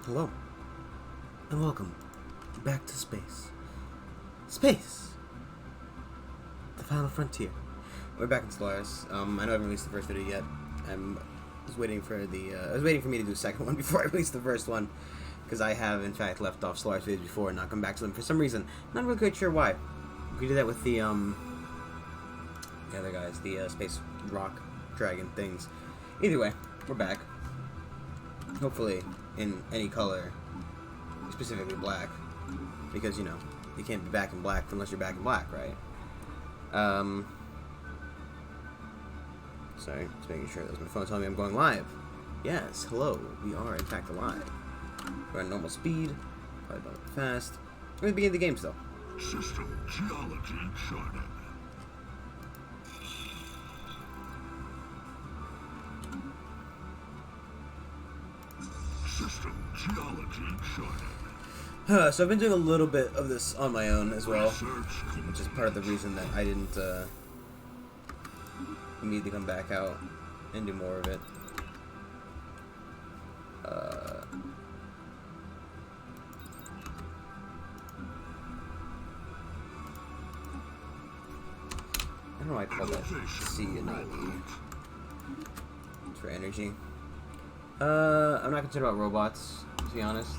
Hello, and welcome back to space. Space! The final frontier. We're back in Stellaris. I know I haven't released the first video yet. I was waiting for me to do the second one before I released the first one, because I have, in fact, left off Stellaris videos before and not come back to them for some reason. Not really quite sure why. We did that with the other guys, the space rock dragon things. Either way, we're back. Hopefully in any color, specifically black, because, you know, you can't be back in black unless you're back in black, right? Sorry, just making sure that my phone telling me I'm going live. Yes, hello, we are in fact alive. We're at normal speed, probably not fast. We're going to begin the game still. System geology charted. System geology charted. So I've been doing a little bit of this on my own as well, which is part of the reason that I didn't immediately come back out and do more of it. I don't know why I call that C and not E. It's for energy. I'm not concerned about robots, to be honest.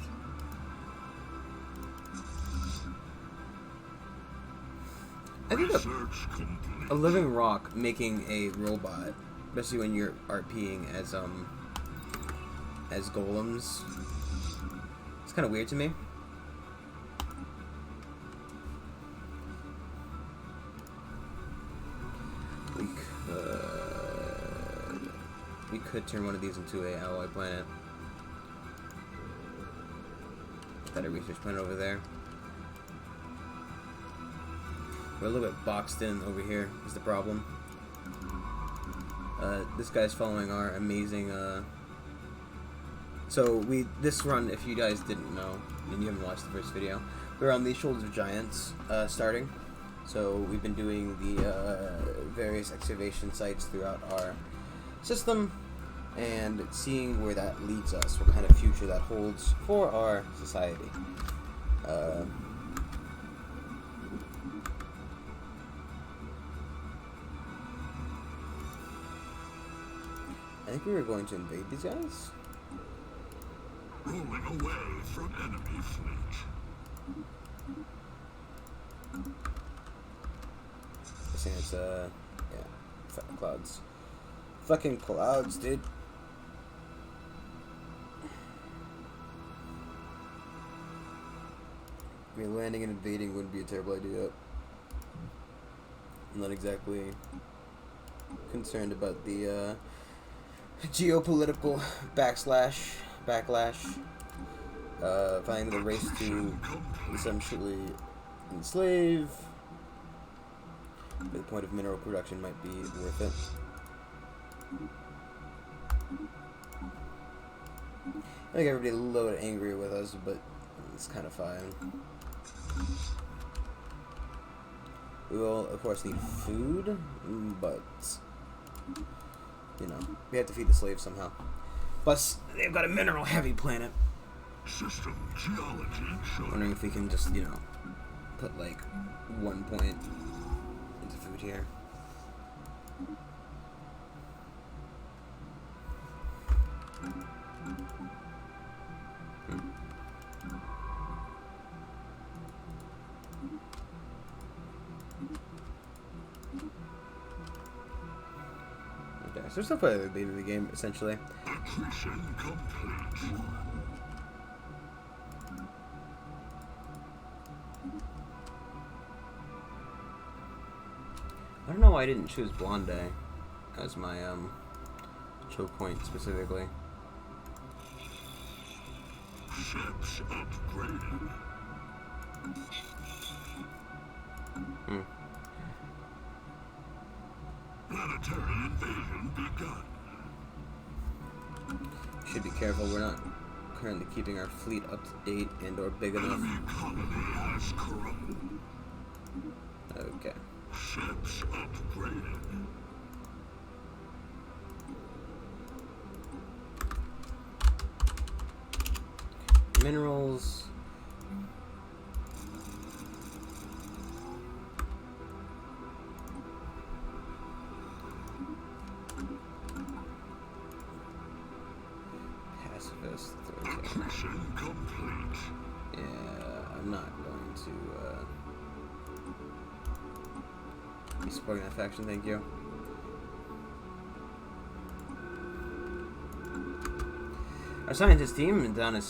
I think a living rock making a robot, especially when you're RPing as golems, it's kind of weird to me. We could turn one of these into a alloy planet. Got a research planet over there. We're a little bit boxed in over here is the problem. This guy's following our amazing, so this run, if you guys didn't know, and you haven't watched the first video, we're on the Shoulders of Giants, starting. So we've been doing the, various excavation sites throughout our system, and seeing where that leads us, what kind of future that holds for our society. I think we were going to invade these guys. Rolling away from enemy fleet. I think it's, yeah, fucking clouds. Fucking clouds, dude. I mean, landing and invading wouldn't be a terrible idea. I'm not exactly concerned about the, geopolitical backlash, finding the race to essentially enslave for the point of mineral production might be worth it. I think everybody's a little bit angry with us, but it's kind of fine. We will, of course, need food, but you know, we have to feed the slaves somehow. Plus, they've got a mineral-heavy planet. System geology charted. Wondering if we can just, you know, put like 1 point into food here. Okay, so there's no play at the beginning of the game, essentially. Mission complete. I don't know why I didn't choose Blonde as my choke point specifically. Ships upgraded. Planetary invasion begun. Should be careful, we're not currently keeping our fleet up to date and or big enough. Enemy colony has corrupted. Okay. Ships upgraded. minerals. Pacifist. Okay. Mission complete. Yeah, I'm not going to be supporting that faction, thank you. Our scientist team down on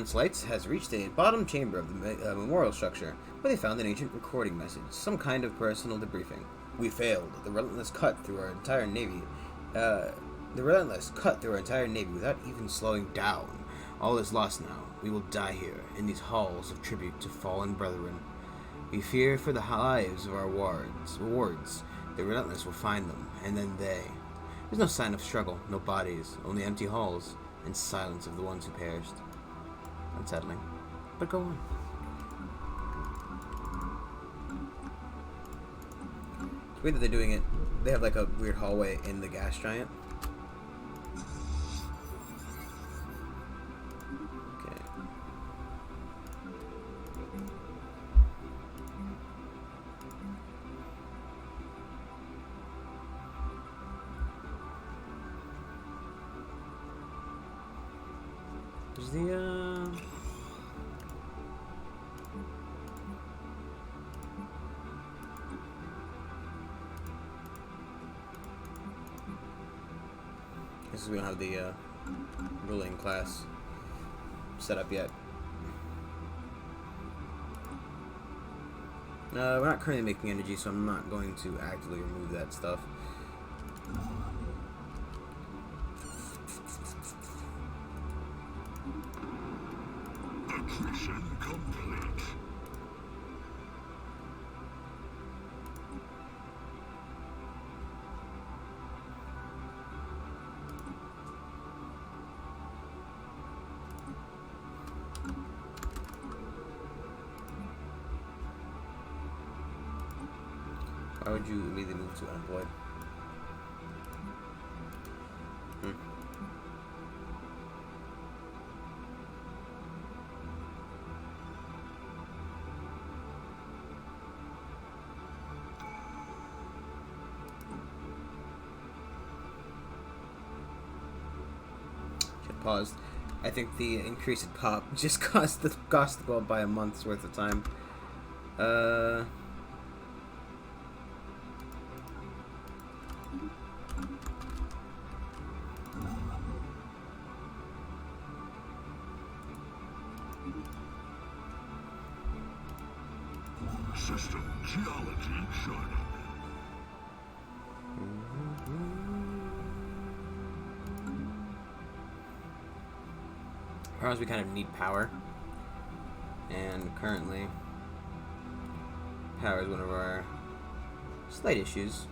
Slights has reached a bottom chamber of the memorial structure, where they found an ancient recording message, some kind of personal debriefing. We failed. The relentless cut through our entire navy. Without even slowing down. All is lost now. We will die here, in these halls of tribute to fallen brethren. We fear for the lives of our wards. The relentless will find them, and then they. There's no sign of struggle, no bodies, only empty halls, and silence of the ones who perished. Unsettling. But go on. It's weird that they're doing it. They have like a weird hallway in the gas giant. Okay. There's Guess we don't have the ruling class set up yet. We're not currently making energy, so I'm not going to actively remove that stuff. Mission complete. Why would you immediately move to unemployed? Paused. I think the increase in pop just cost the gold by a month's worth of time. System geology charted. As we kind of need power, and currently power is one of our slight issues.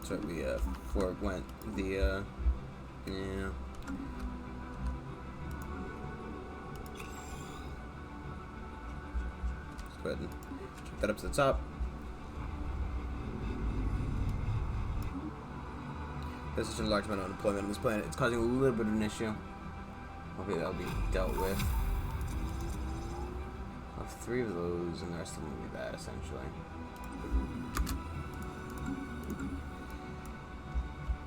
So we forewent the yeah. Go ahead and check that up to the top. There's such a large amount of unemployment on this planet. It's causing a little bit of an issue. Hopefully that'll be dealt with. I'll have 3 of those, and the rest of them will be bad, essentially.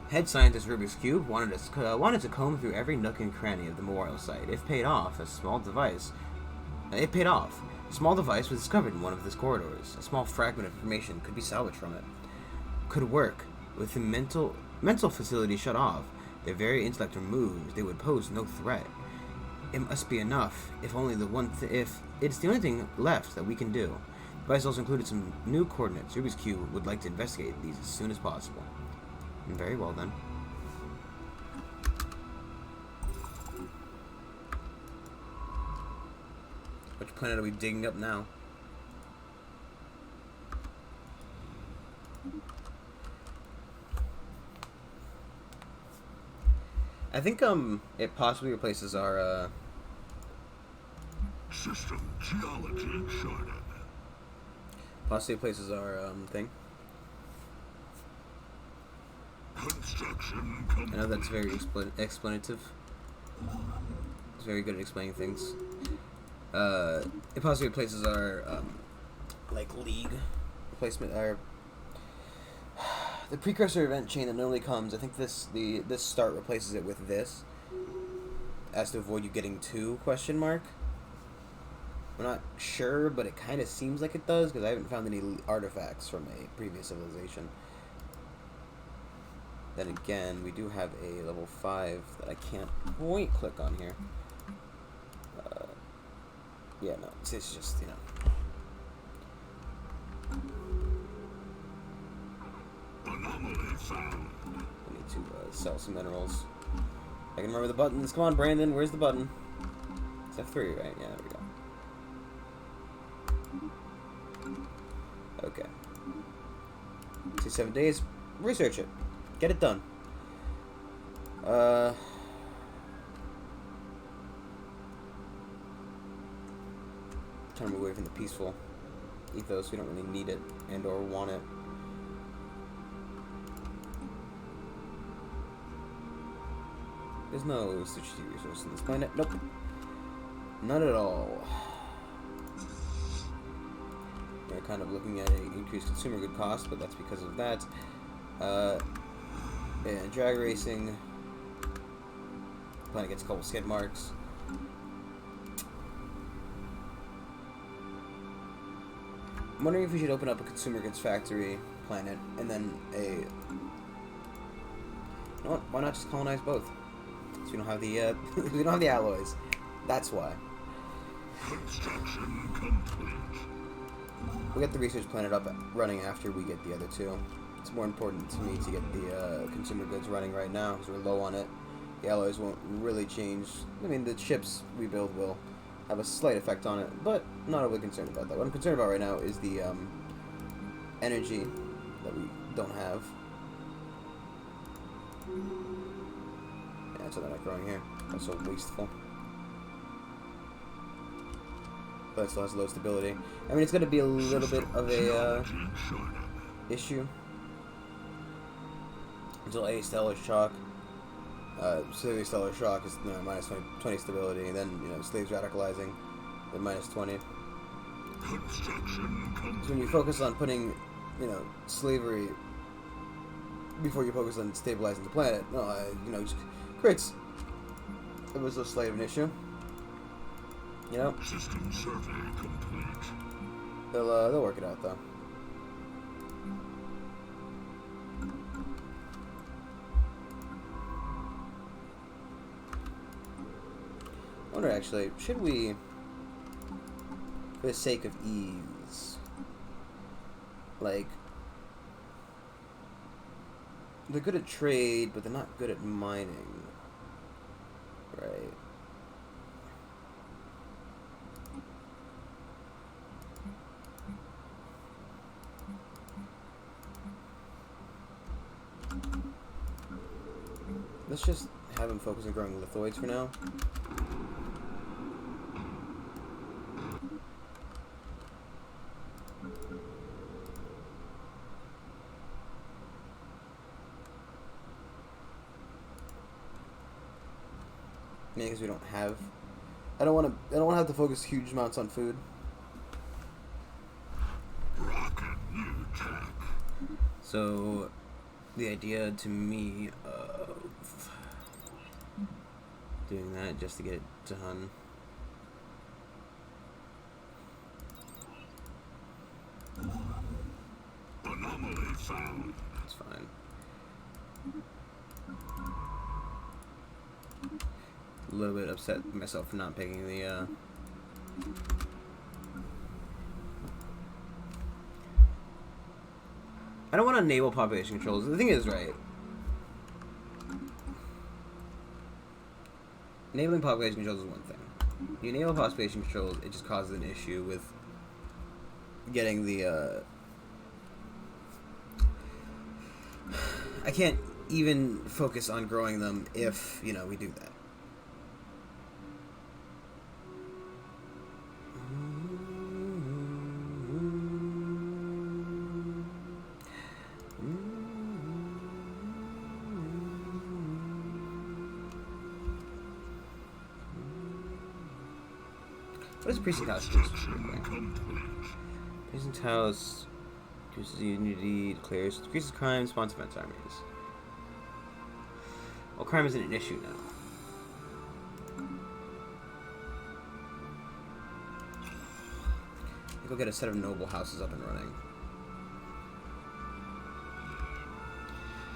Head scientist Rubik's Cube wanted to comb through every nook and cranny of the memorial site. If paid off, a small device. It paid off. A small device was discovered in one of these corridors. A small fragment of information could be salvaged from it. Could work. With the mental facility shut off, their very intellect removed, they would pose no threat. It must be enough. If it's the only thing left that we can do. The device also included some new coordinates. Rubik's Cube would like to investigate these as soon as possible. Very well then. Which planet are we digging up now? I think it possibly replaces our System geology charted. Possibly places our thing. Construction I complete. know that's very explanative. It's very good at explaining things. It possibly replaces our like league replacement. Our the precursor event chain that normally comes. I think this start replaces it with this, as to avoid you getting two question mark. I'm not sure, but it kind of seems like it does because I haven't found any artifacts from a previous civilization. Then again, we do have a level 5 that I can't point click on here. Yeah, no, it's just, you know. Anomaly found. I need to sell some minerals. I can remember the buttons. Come on, Brandon, where's the button? It's F3, right? Yeah, there we go. Okay. 7 days. Research it. Get it done. Trying to move away from the peaceful ethos. We don't really need it and or want it. There's no strategic resource on this planet. Nope. Not at all. We're kind of looking at an increased consumer good cost, but that's because of that. And drag racing. Planet gets a couple skid marks. I'm wondering if we should open up a consumer goods factory planet and then a. You know what? Why not just colonize both? So we don't have the we don't have the alloys. That's why. Construction complete. We'll get the research planet up running after we get the other two. It's more important to me to get the consumer goods running right now because we're low on it. The alloys won't really change. I mean, the ships we build will have a slight effect on it, but not overly concerned about that. What I'm concerned about right now is the energy that we don't have. Yeah, so they're not growing here. That's so wasteful. But it still has low stability. I mean, it's going to be a little bit of a issue until a stellar shock. So the stellar shock is minus 20 stability, and then slaves radicalizing at minus 20. So when you focus on putting slavery before you focus on stabilizing the planet, just creates it was a slave an issue. System survey complete. They'll work it out though. I wonder actually, should we, for the sake of ease, like, they're good at trade, but they're not good at mining, right? Let's just have him focus on growing lithoids for now. Maybe because we don't have. I don't want to have to focus huge amounts on food. Rocket new tech. So, the idea to me of doing that just to get it done. Anomaly found. That's fine. A little bit upset with myself for not picking the I don't want to enable population controls. The thing is, right, enabling population controls is one thing. You enable population controls, it just causes an issue with getting the I can't even focus on growing them if we do that. What is a precinct house? Construction complete. Precinct house increases unity, decreases crime, spawns defense armies. Well, crime isn't an issue now. Go get a set of noble houses up and running.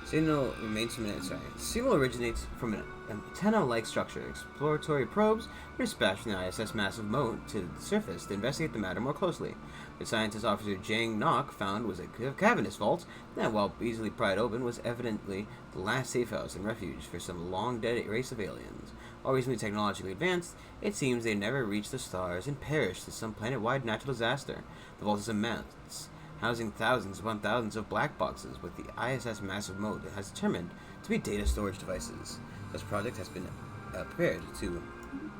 Signal remains from an Signal originates from an antenna-like structure. Exploratory probes were dispatched from the ISS massive moat to the surface to investigate the matter more closely. The scientist officer Jang Nok found was a cavernous vault that, while easily pried open, was evidently the last safe house and refuge for some long-dead race of aliens. While reasonably technologically advanced, it seems they never reached the stars and perished in some planet-wide natural disaster. The vault is immense, housing thousands upon thousands of black boxes with the ISS massive moat that has determined to be data storage devices. This project has been prepared to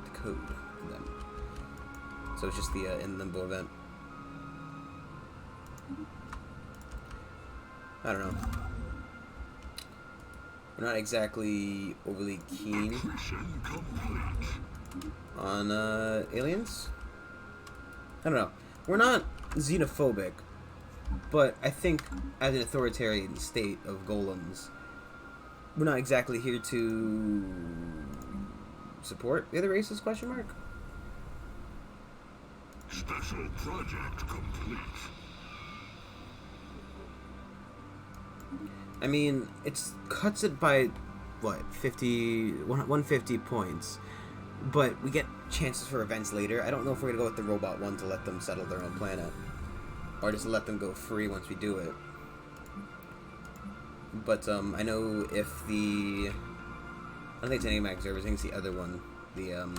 decode them. So it's just the in limbo event. I don't know. We're not exactly overly keen Mission complete. on aliens. I don't know. We're not xenophobic, but I think as an authoritarian state of golems, we're not exactly here to support the other races, question mark? Special project complete. I mean, it's cuts it by, what, 150 points. But we get chances for events later. I don't know if we're going to go with the robot one to let them settle their own planet. Or just let them go free once we do it. But, I know if the... I don't think it's any of my observers. I think it's the other one. The,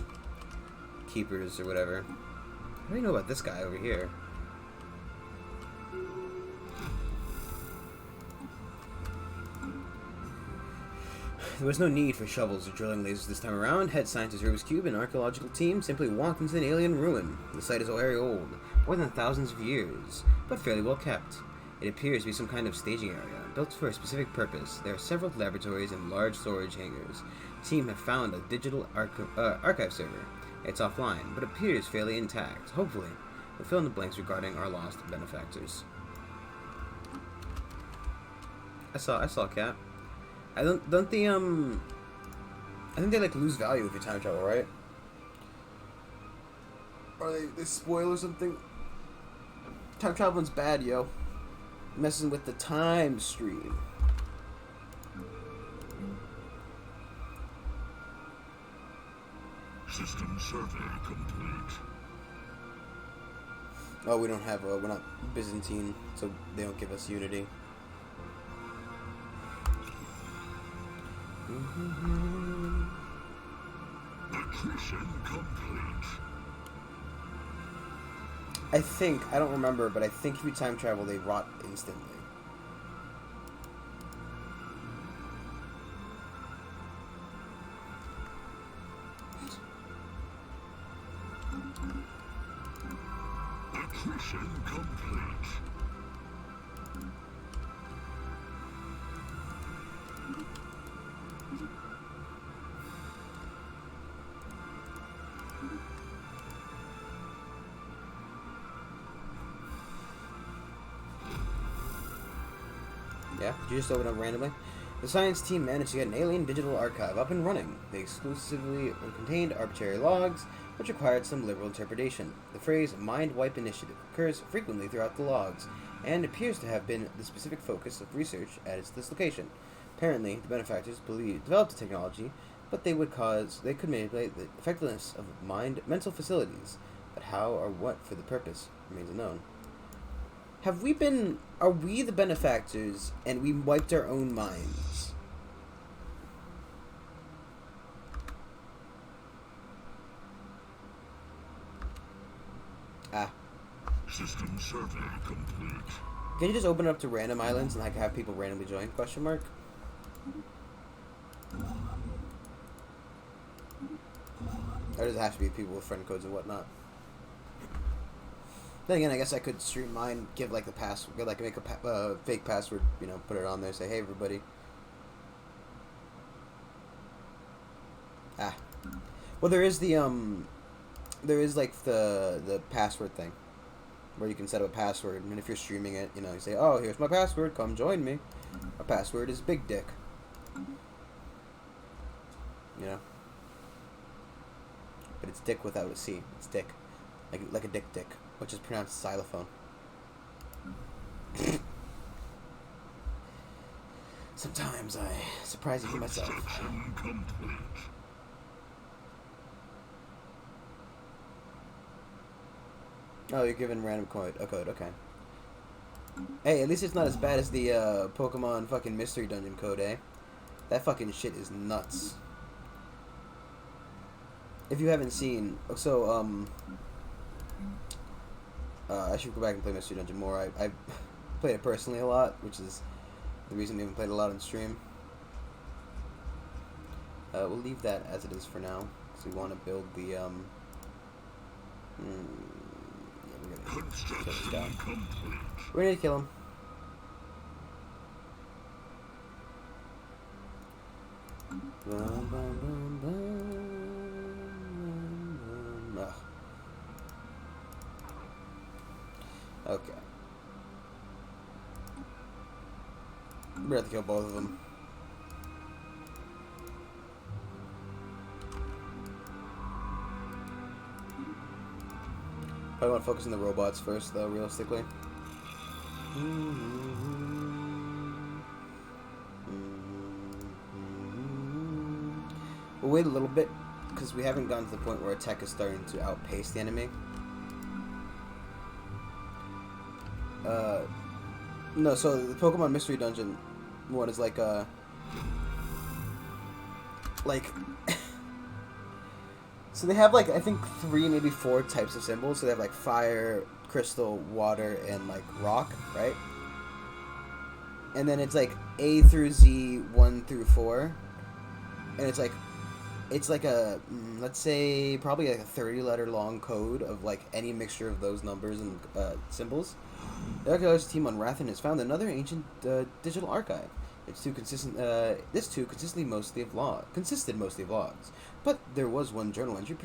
Keepers or whatever. What do you know about this guy over here? There was no need for shovels or drilling lasers this time around. Head scientist Rubik's Cube and archaeological team simply walked into an alien ruin. The site is very old, more than thousands of years, but fairly well kept. It appears to be some kind of staging area, built for a specific purpose. There are several laboratories and large storage hangars. The team have found a digital archive server. It's offline, but appears fairly intact. Hopefully, we'll fill in the blanks regarding our lost benefactors. I saw a cat. I think they like lose value if you time travel, right? Or they spoil or something. Time traveling's bad, yo. Messing with the time stream. System survey complete. Oh, we don't have we're not Byzantine, so they don't give us unity. Mission complete. I don't remember, but I think if you time travel, they rot instantly. Mission complete. Yeah, did you just open up randomly? The science team managed to get an alien digital archive up and running. They exclusively contained arbitrary logs, which required some liberal interpretation. The phrase "mind wipe initiative" occurs frequently throughout the logs, and appears to have been the specific focus of research at this location. Apparently, the benefactors developed the technology, but they could manipulate the effectiveness of mental facilities. But how or what for the purpose remains unknown. Are we the benefactors and we wiped our own minds? System survey complete. Can you just open it up to random islands and like have people randomly join? Question mark. Or does it have to be people with friend codes and whatnot? Then again, I guess I could stream mine, give like the password, like make a fake password, you know, put it on there, say, hey everybody. Well, there is the there is like the password thing, where you can set up a password, and if you're streaming it, you know, you say, "Oh, here's my password. Come join me." My password is Big Dick. You know, but it's dick without a C. It's dick, like a dick, which is pronounced xylophone. Sometimes I surprise even myself. Construction complete. Oh, you're given random code. A code, okay. Hey, at least it's not as bad as the Pokemon fucking Mystery Dungeon code, eh? That fucking shit is nuts. If you haven't seen, so I should go back and play Mystery Dungeon more. I played it personally a lot, which is the reason we haven't played a lot on stream. We'll leave that as it is for now, because we want to build the yeah, we're gonna kill this guy. We're gonna kill him. Ugh. Okay. We're gonna have to kill both of them. Probably want to focus on the robots first, though, realistically. We'll wait a little bit, because we haven't gotten to the point where our tech is starting to outpace the enemy. No, so the Pokemon Mystery Dungeon one is like so they have like, I think 3, maybe 4 types of symbols. So they have like fire, crystal, water, and like rock, right? And then it's like A through Z, 1 through 4, and it's like a let's say probably like a 30-letter long code of like any mixture of those numbers and symbols. The archaeologist team on Rathan has found another ancient digital archive. This too consisted mostly of logs, but there was one journal entry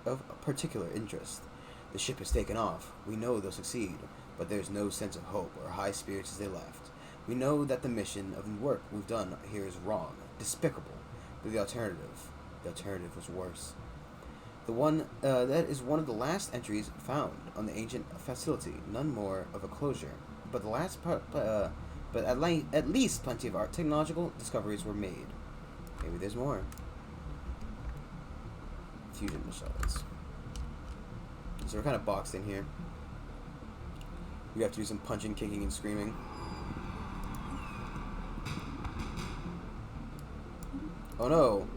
of particular interest. The ship has taken off. We know they'll succeed, but there's no sense of hope or high spirits as they left. We know that the mission of the work we've done here is wrong, despicable, but the alternative was worse. The one that is one of the last entries found on the ancient facility. None more of a closure, but the last but at least plenty of technological discoveries were made. Maybe there's more. Fusion missiles. So we're kind of boxed in here. We have to do some punching, kicking, and screaming. Oh no!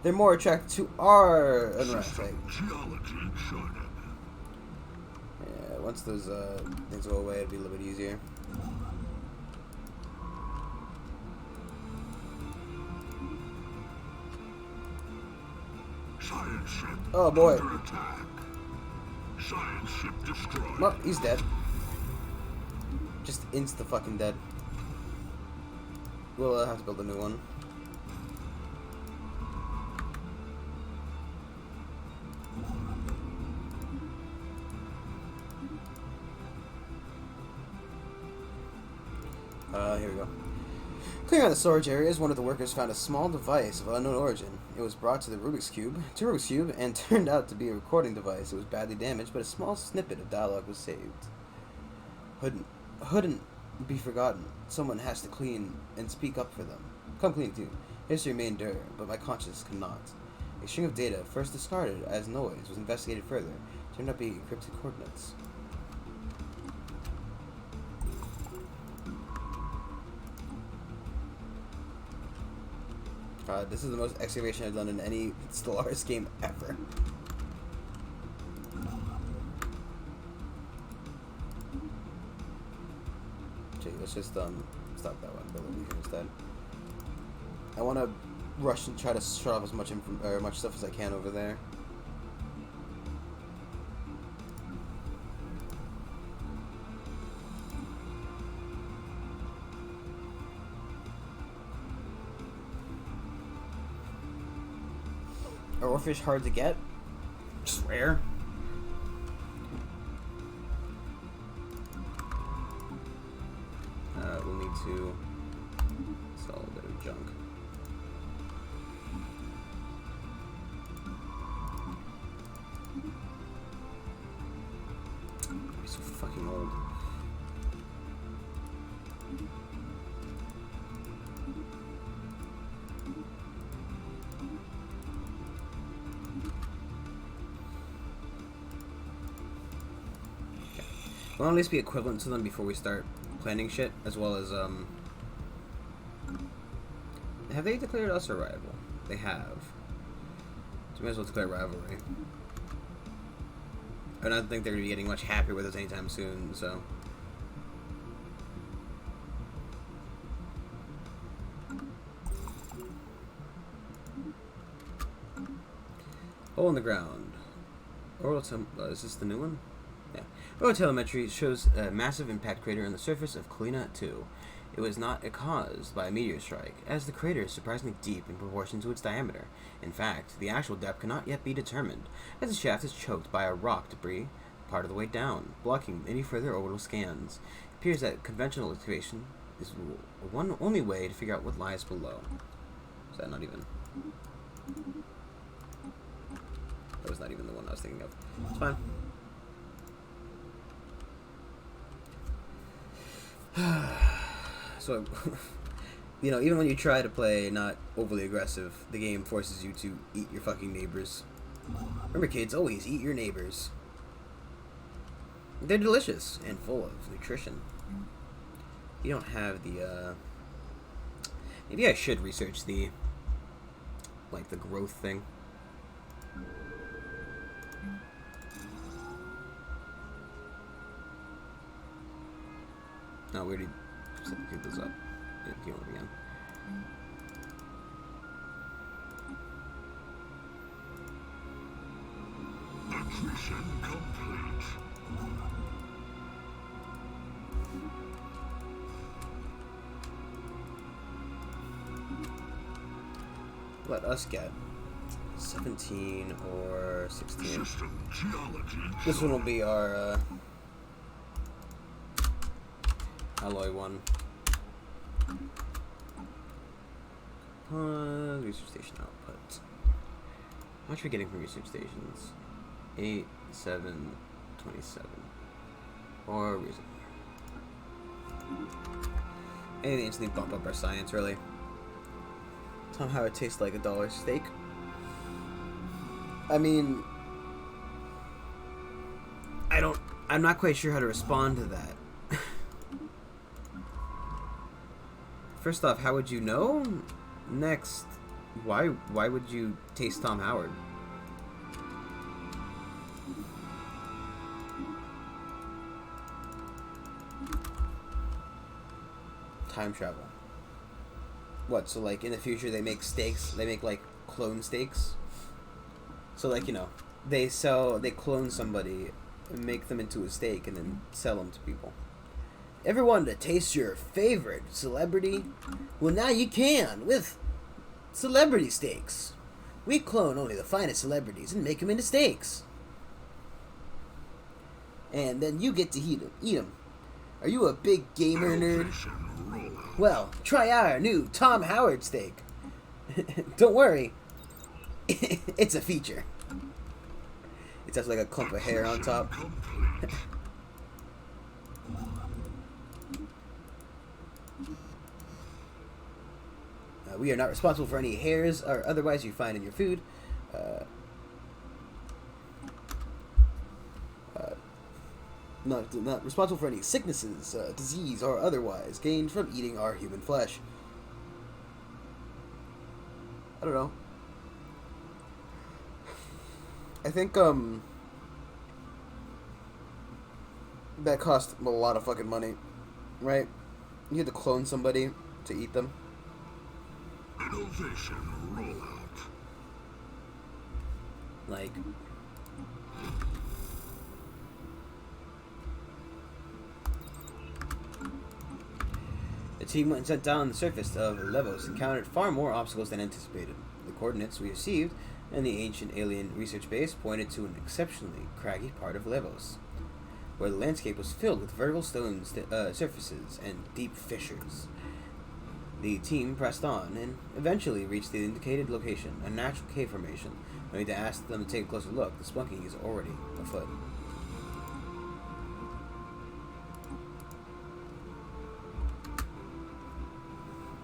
They're more attracted to our unrest. Yeah, once those things go away, it'll be a little bit easier. Science ship Oh boy! under attack. Science ship destroyed. Well, he's dead. Just insta-fucking dead. We'll have to build a new one. Here we go. Clearing out the storage areas, one of the workers found a small device of unknown origin. It was brought to Rubik's Cube, and turned out to be a recording device. It was badly damaged, but a small snippet of dialogue was saved. Couldn't be forgotten. Someone has to clean and speak up for them. Come clean too. History may endure, but my conscience cannot. A string of data, first discarded as noise, was investigated further. Turned out to be encrypted coordinates. This is the most excavation I've done in any Stellaris game ever. Okay, let's just stop that one. Build over here instead. I want to rush and try to shut off as much stuff as I can over there. Are oarfish hard to get? Just rare. We'll need to sell a bit of junk. He's so fucking old. We'll at least be equivalent to them before we start planning shit, as well as, have they declared us a rival? They have. So we might as well declare rivalry. I don't think they're going to be getting much happier with us anytime soon, so. Hole in the ground. Oral is this the new one? Yeah. Oral telemetry shows a massive impact crater on the surface of Kalina 2. It was not caused by a meteor strike, as the crater is surprisingly deep in proportion to its diameter. In fact, the actual depth cannot yet be determined, as the shaft is choked by a rock debris part of the way down, blocking any further orbital scans. It appears that conventional excavation is one only way to figure out what lies below. Is that not even? That was not even the one I was thinking of. It's fine. So, you know, even when you try to play not overly aggressive, the game forces you to eat your fucking neighbors. Remember, kids, always eat your neighbors. They're delicious and full of nutrition. You don't have the, maybe I should research the, like, the growth thing. No, we already pick this up. Keep on again. Mission complete. Let us get 17 or 16. System geology. This one will be our alloy one. Research station output. How much are we getting from research stations? 8, 7, 27. Or reason. Anything to instantly bump up our science, really. Tell them how it tastes like $1 steak. I mean, I'm not quite sure how to respond to that. First off, how would you know? Next, why would you taste Tom Howard? Time travel. What, so like in the future they make steaks, they make like clone steaks? So like, you know, they clone somebody and make them into a steak and then sell them to people. Ever wanted to taste your favorite celebrity? Well, now you can with celebrity steaks. We clone only the finest celebrities and make them into steaks. And then you get to eat them. Are you a big gamer nerd? Well, try our new Tom Howard steak. Don't worry. It's a feature. It has like a clump of hair on top. We are not responsible for any hairs or otherwise you find in your food. Not responsible for any sicknesses, disease, or otherwise gained from eating our human flesh. I don't know. I think, that cost a lot of fucking money, right? You had to clone somebody to eat them. Innovation rollout. Like, the team went down the surface of Levos encountered far more obstacles than anticipated. The coordinates we received and the ancient alien research base pointed to an exceptionally craggy part of Levos, where the landscape was filled with vertical stone surfaces and deep fissures. The team pressed on and eventually reached the indicated location, a natural cave formation. Only to ask them to take a closer look, the spelunking is already afoot.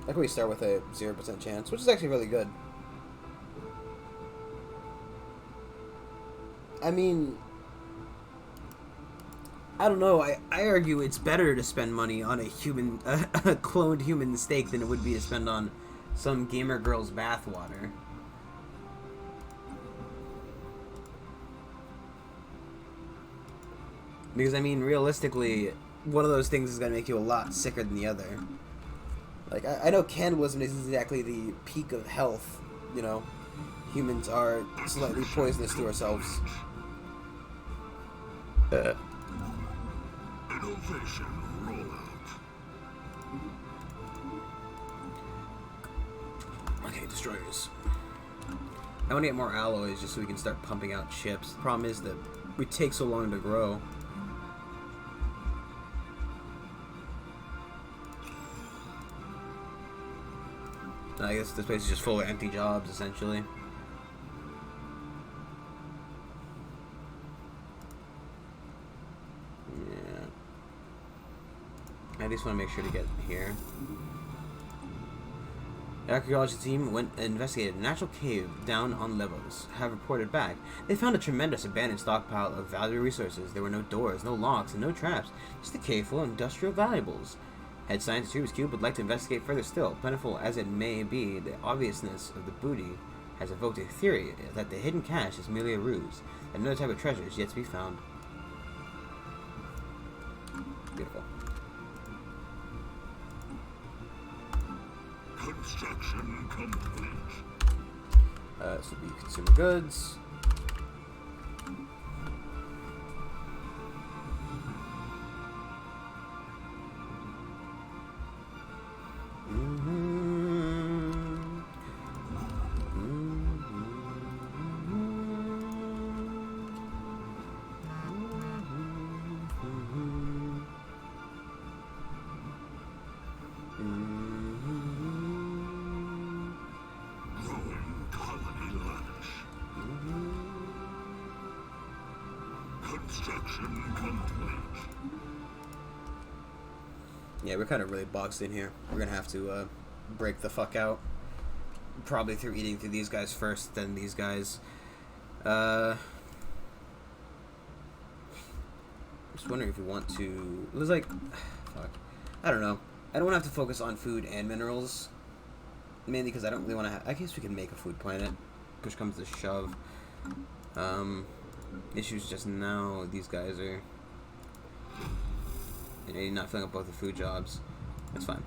Like we start with a 0% chance, which is actually really good. I mean, I don't know. I argue it's better to spend money on a human, a cloned human steak than it would be to spend on some gamer girl's bathwater. Because I mean, realistically, one of those things is gonna make you a lot sicker than the other. Like I know cannibalism isn't exactly the peak of health. You know, humans are slightly poisonous to ourselves. Innovation rollout. Okay, destroyers. I want to get more alloys just so we can start pumping out ships. The problem is that we take so long to grow. I guess this place is just full of empty jobs, essentially. Yeah. I just want to make sure to get here. The archaeology team went and investigated a natural cave down on Levos. Have reported back, they found a tremendous abandoned stockpile of valuable resources. There were no doors, no locks, and no traps. Just a cave full of industrial valuables. Head scientist Rubik's Cube would like to investigate further still. Plentiful as it may be, the obviousness of the booty has evoked a theory that the hidden cache is merely a ruse, that another type of treasure is yet to be found. Beautiful. Construction complete. This will be consumer goods. Construction complete. Yeah, we're kind of really boxed in here. We're gonna have to break the fuck out. Probably through eating through these guys first, then these guys. Just wondering if we want to. It was like, fuck. I don't know. I don't want to have to focus on food and minerals. Mainly because I don't really want to. I guess we can make a food planet. Push comes to shove. Issues just now. These guys are. Not filling up both the food jobs. That's fine.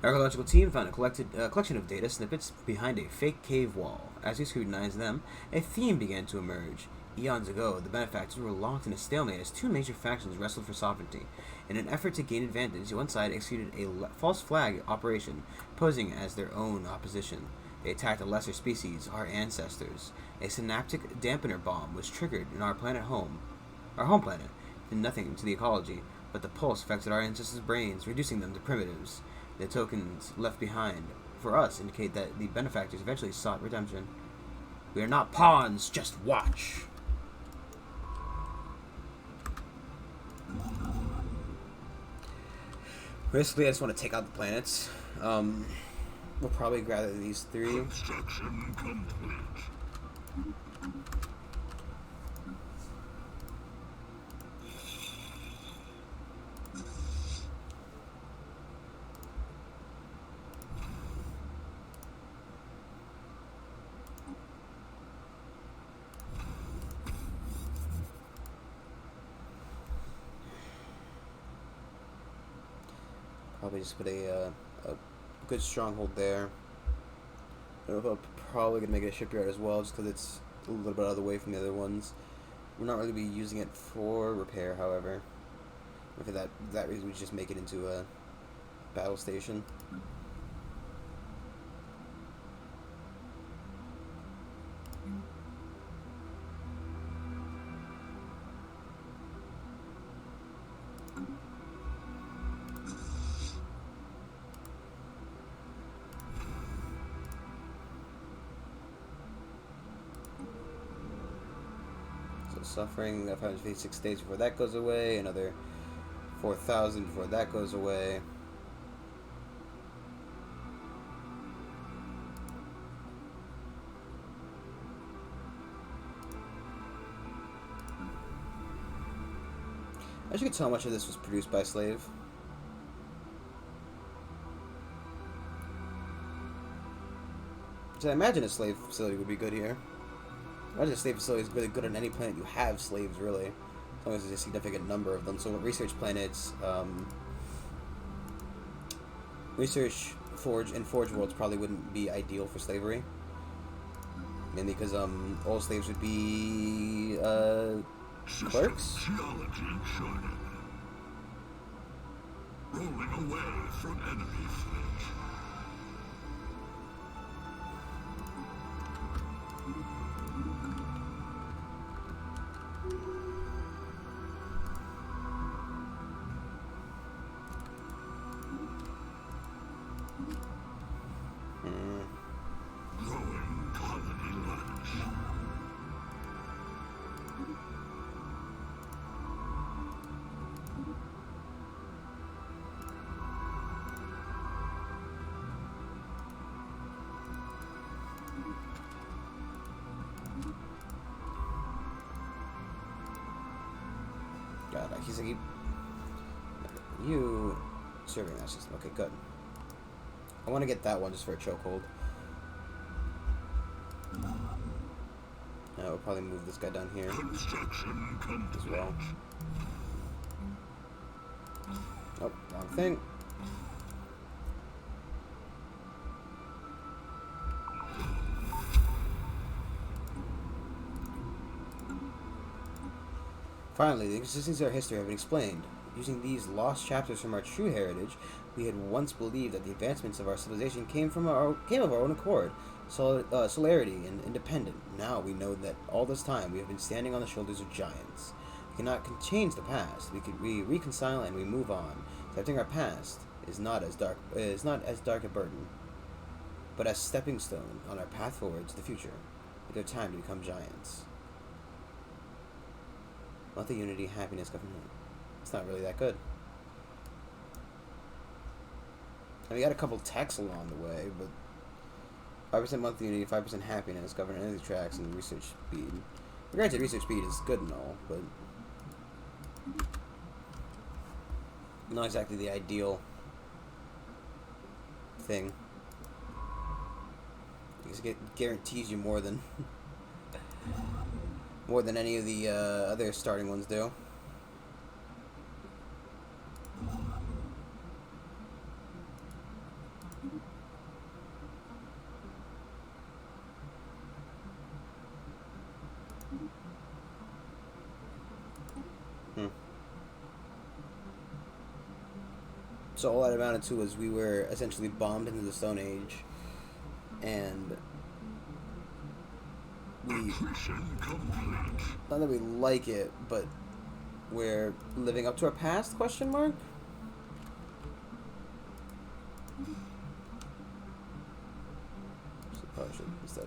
The archaeological team found a collection of data snippets behind a fake cave wall. As we scrutinized them, a theme began to emerge. Eons ago, the benefactors were locked in a stalemate as two major factions wrestled for sovereignty. In an effort to gain advantage, one side executed a false flag operation, posing as their own opposition. They attacked a lesser species, our ancestors. A synaptic dampener bomb was triggered in our home planet, did nothing to the ecology, but the pulse affected our ancestors' brains, reducing them to primitives. The tokens left behind for us indicate that the benefactors eventually sought redemption. We are not pawns, just watch. Basically, I just want to take out the planets. We'll probably gather these three. Construction complete. Probably just put a good stronghold there. I don't know if I'm probably gonna make it a shipyard as well, just because it's a little bit out of the way from the other ones. We're not really be using it for repair, however. And for that reason, we just make it into a battle station. suffering. 556 days before that goes away. Another 4,000 before that goes away. As you can tell, how much of this was produced by a slave. So I imagine a slave facility would be good here. I imagine a slave facility is really good on any planet you have slaves, really. As long as there's a significant number of them. So research planets, research Forge and Forge worlds probably wouldn't be ideal for slavery. Mainly because all slaves would be clerks. Geology shining. Rolling away from enemy fleet. Growing colony lunch. God, he's like, you serving that system. Okay, good. I want to get that one just for a chokehold. We'll probably move this guy down here Construction complete. as well. Oh, wrong thing. Finally, the inconsistencies of our history have been explained. Using these lost chapters from our true heritage, we had once believed that the advancements of our civilization came of our own accord, solidarity and independent. Now we know that all this time we have been standing on the shoulders of giants. We cannot change the past. We reconcile and we move on. Accepting our past is not as dark a burden, but as stepping stone on our path forward to the future. It is time to become giants. Monthly unity, happiness, government. It's not really that good. And we got a couple techs along the way, but 5% monthly unity, 5% happiness, government energy tracks, and research speed. Granted, research speed is good and all, but not exactly the ideal thing. Because it guarantees you more than any of the other starting ones do. So all that amounted to was we were essentially bombed into the Stone Age, and Accretion complete. not that we like it, but we're living up to our past, question mark? So probably should instead.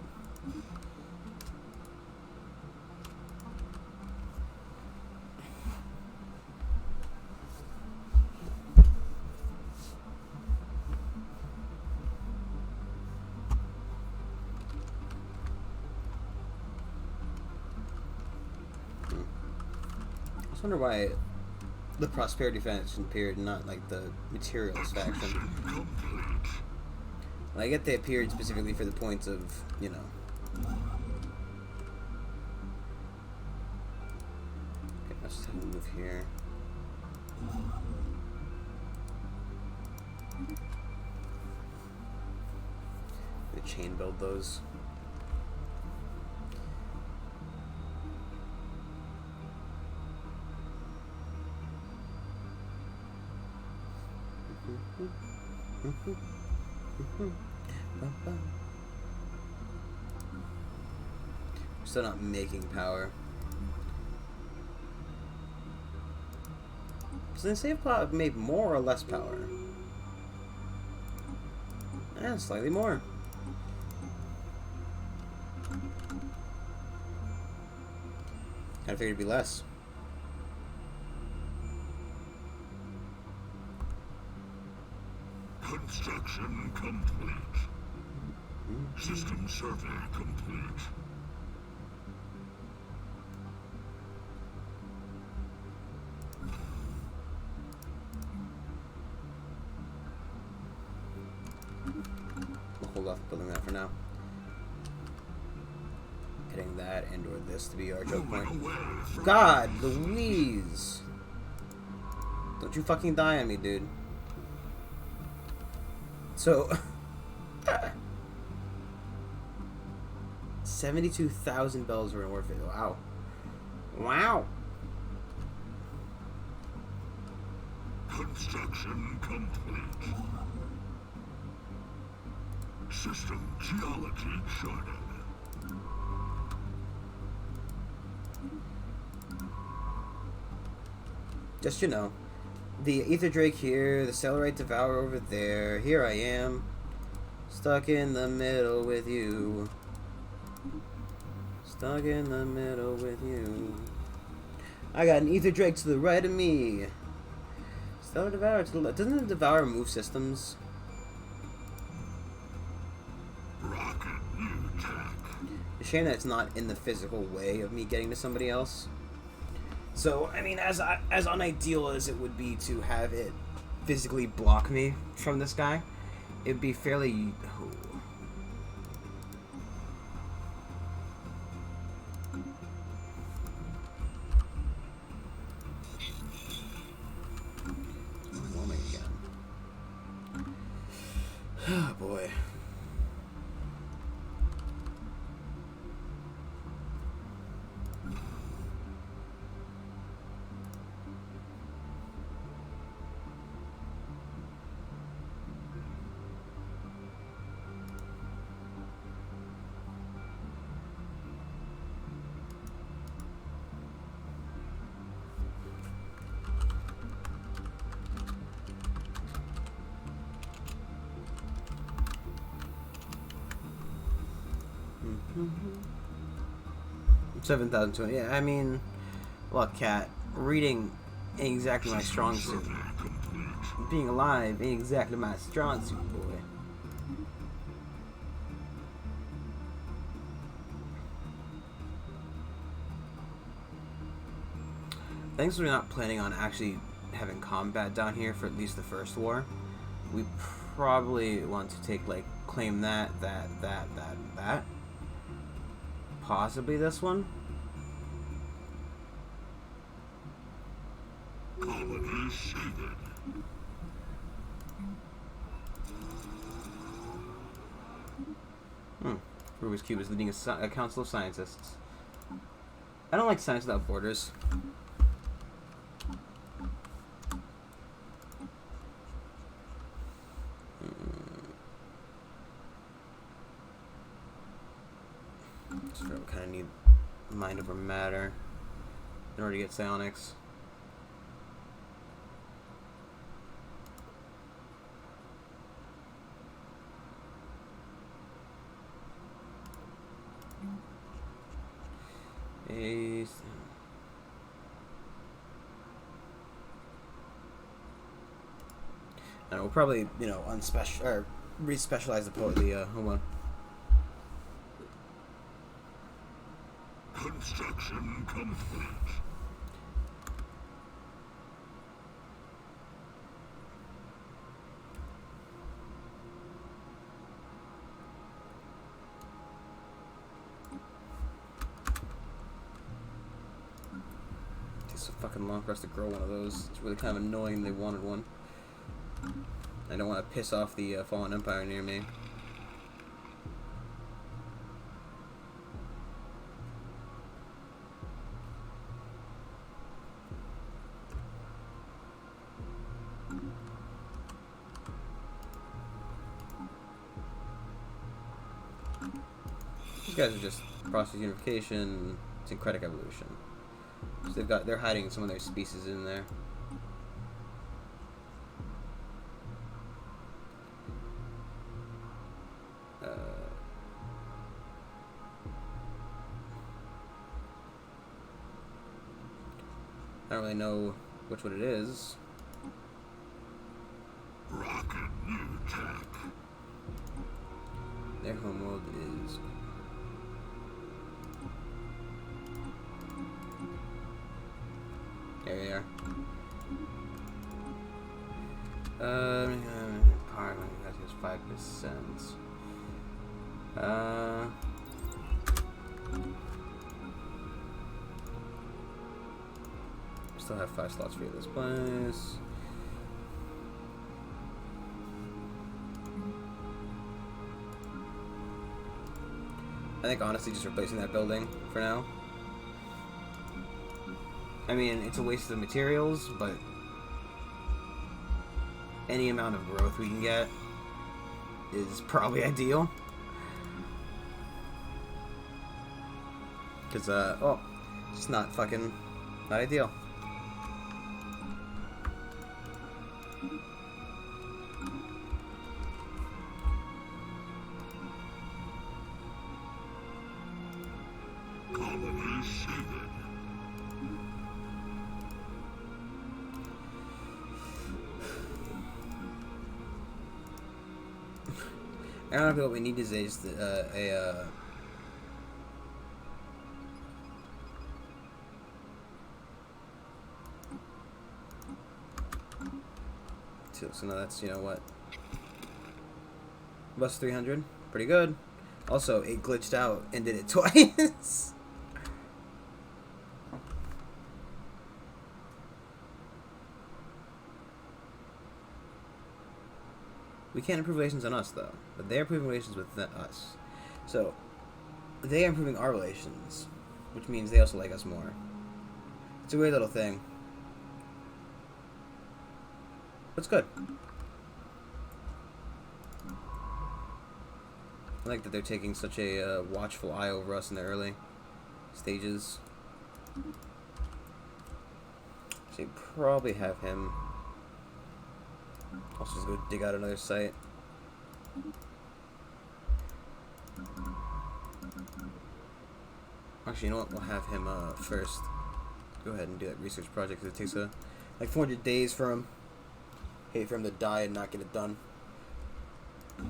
I wonder why the prosperity faction appeared, not like the materialist faction. Accretion complete. I get they appeared specifically for the points of, you know. Okay, let's just have a move here. The chain build those. We're still not making power. So then save plot made more or less power? Slightly more. I figured it'd be less. Construction complete. System survey complete. We'll hold off building that for now. Getting that and or this to be our choke point. God, Louise! Don't you fucking die on me, dude. So... 72,000 bells were worth it. Wow. Wow! Construction complete. System geology charted. Just, you know, the Ether Drake here, the Stellarite Devourer over there. Here I am, stuck in the middle with you. Stuck in the middle with you. I got an Ether Drake to the right of me. Stellar Devourer to the left. Doesn't the Devourer move systems? Rocket new tech. It's a shame that it's not in the physical way of me getting to somebody else. So, I mean, as unideal as it would be to have it physically block me from this guy, it'd be fairly... Oh. Warming again. Oh, boy. Mm-hmm. 7,200. Yeah, I mean, look, cat. Reading ain't exactly my strong suit. Being alive ain't exactly my strong suit, boy. Thanks for not planning on actually having combat down here for at least the first war. We probably want to take, like, claim that. Possibly this one. Colony seeded. Rubik's Cube is leading a council of scientists. I don't like Science Without Borders. So we kind of need mind over matter in order to get psionics. And we'll probably, you know, unspecial or re-specialize the hold on. Construction complete. Takes so fucking long for us to grow one of those. It's really kind of annoying they wanted one. I don't want to piss off the Fallen Empire near me. These guys are just process unification, syncretic evolution. So they're hiding some of their species in there. I don't really know which one it is. Rocket new tech. Their homeworld is... There we are. Power that is 5%. Still have 5 slots for this place. I think honestly just replacing that building for now. I mean, it's a waste of materials, but any amount of growth we can get is probably ideal. Because, well, it's not ideal. Colony seeded. I don't know what we need is so now that's, you know what, bus 300, pretty good. Also, it glitched out and did it twice. We can't improve relations on us, though. But they're improving relations with us. So, they are improving our relations. Which means they also like us more. It's a weird little thing. But it's good. I like that they're taking such a watchful eye over us in the early stages. So you probably have him... I'll just go dig out another site. Actually, you know what? We'll have him first. Go ahead and do that research project because it takes like 400 days for him. Hate for him to die and not get it done. Get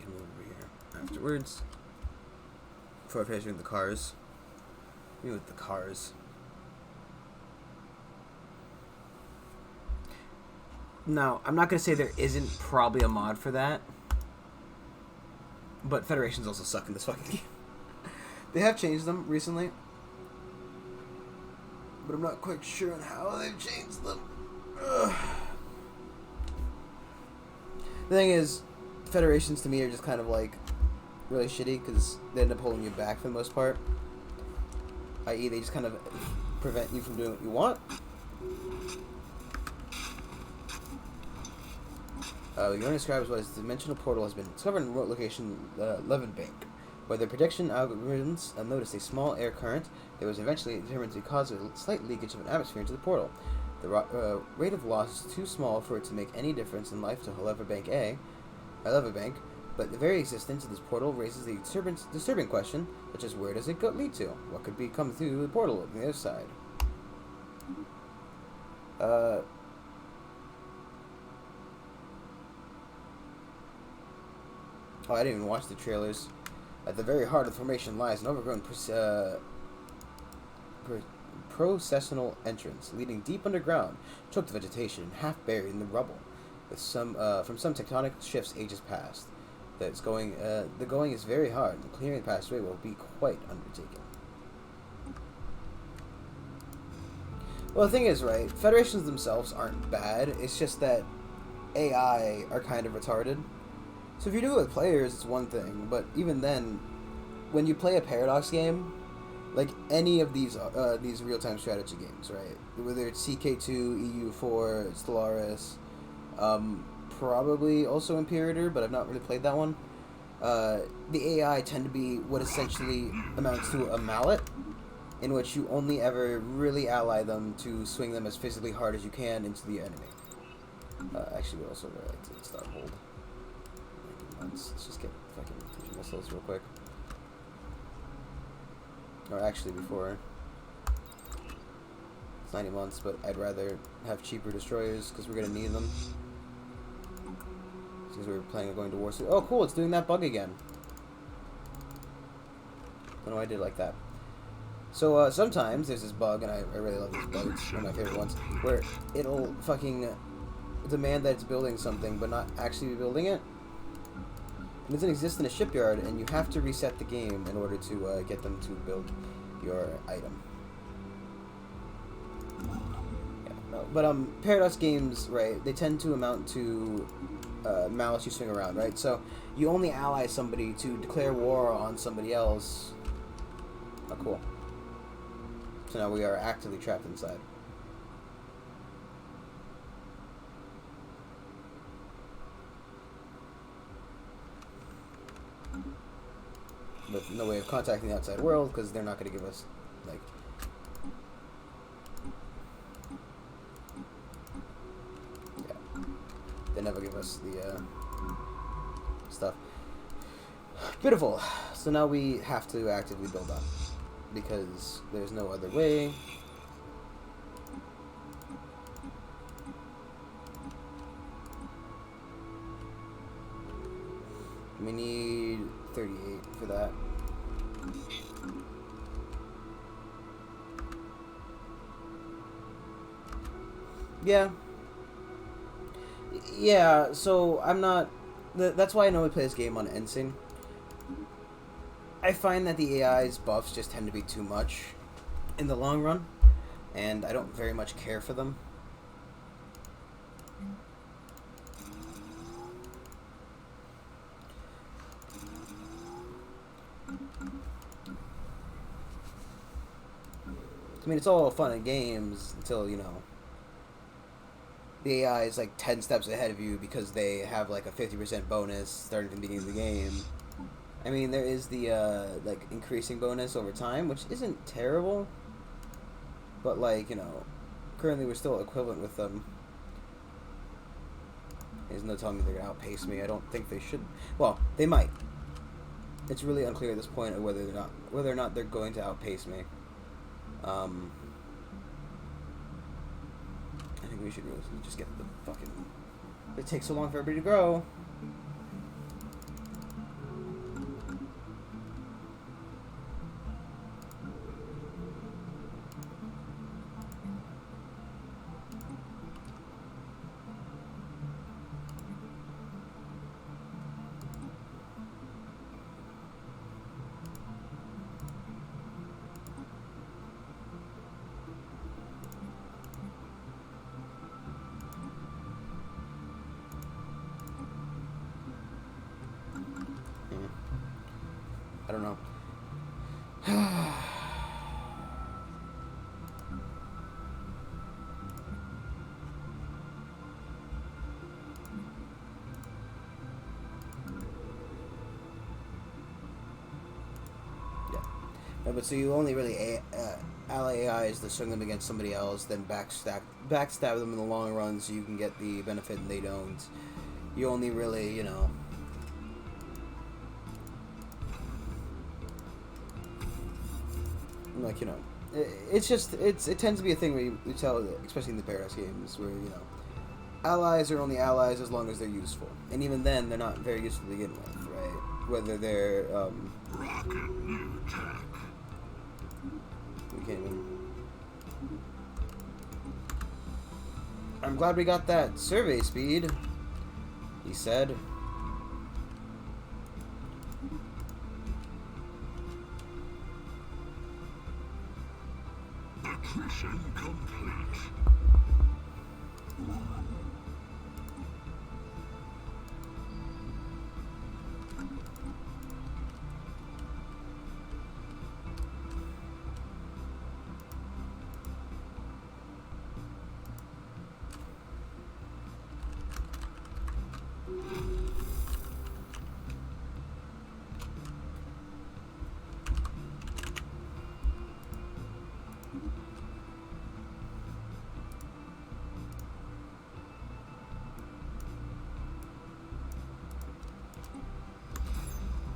him over here afterwards. Before I finish with the cars. Me with the cars. Now, I'm not going to say there isn't probably a mod for that. But Federations also suck in this fucking game. They have changed them recently. But I'm not quite sure on how they've changed them. Ugh. The thing is, Federations to me are just kind of like really shitty because they end up holding you back for the most part. I.e., they just kind of prevent you from doing what you want. The Guardian describes what his dimensional portal has been discovered in remote location Levenbank, where the prediction algorithms noticed a small air current that was eventually determined to cause a slight leakage of an atmosphere into the portal. The rate of loss is too small for it to make any difference in life to Levenbank, but the very existence of this portal raises the disturbing question, such as where does it lead to? What could come through the portal on the other side? Oh, I didn't even watch the trailers. At the very heart of the formation lies an overgrown processional entrance, leading deep underground, choked with vegetation, and half buried in the rubble, with some from some tectonic shifts ages past. The going is very hard, and clearing the passageway will be quite undertaken. Well, the thing is, right, Federations themselves aren't bad, it's just that AI are kind of retarded. So if you do it with players, it's one thing, but even then, when you play a Paradox game, like any of these real-time strategy games, right, whether it's CK2, EU4, Stellaris, probably also Imperator, but I've not really played that one, the AI tend to be what essentially amounts to a mallet, in which you only ever really ally them to swing them as physically hard as you can into the enemy. Actually, we also really like to stop hold. months. Let's just get fucking fusion missiles real quick. Or actually before. It's 90 months, but I'd rather have cheaper destroyers because we're going to need them. Since we were planning on going to war soon. Oh, cool, it's doing that bug again. I know I did like that. So, sometimes there's this bug, and I really love this bug. It's one of my favorite ones, where it'll fucking demand that it's building something, but not actually be building it. It doesn't exist in a shipyard, and you have to reset the game in order to get them to build your item. Yeah, no, but Paradox games, right? They tend to amount to malice you swing around, right? So you only ally somebody to declare war on somebody else. Oh, cool. So now we are actively trapped inside. With no way of contacting the outside world, because they're not going to give us, like... Yeah. They never give us the, stuff. Beautiful. So now we have to actively build up, because there's no other way. We need 38 for that. Yeah. Yeah, so I'm not... That's why I normally play this game on Ensign. I find that the AI's buffs just tend to be too much in the long run, and I don't very much care for them. I mean, it's all fun and games until, you know, the AI is like 10 steps ahead of you because they have like a 50% bonus starting from the beginning of the game. I mean, there is the, like, increasing bonus over time, which isn't terrible. But, like, you know, currently we're still equivalent with them. There's no telling me they're going to outpace me. I don't think they should. Well, they might. It's really unclear at this point of whether or not they're going to outpace me. I think we should really just get the fucking... It takes so long for everybody to grow. I don't know. Yeah. No, but so you only really ally AIs to swing them against somebody else, then backstab them in the long run so you can get the benefit and they don't. You only really, you know... Like, you know, it tends to be a thing where you tell, especially in the Paradox games, where, you know, allies are only allies as long as they're useful. And even then, they're not very useful to begin with, right? Whether they're, Rocket new tech. We can't even... I'm glad we got that survey speed, he said. Mission complete.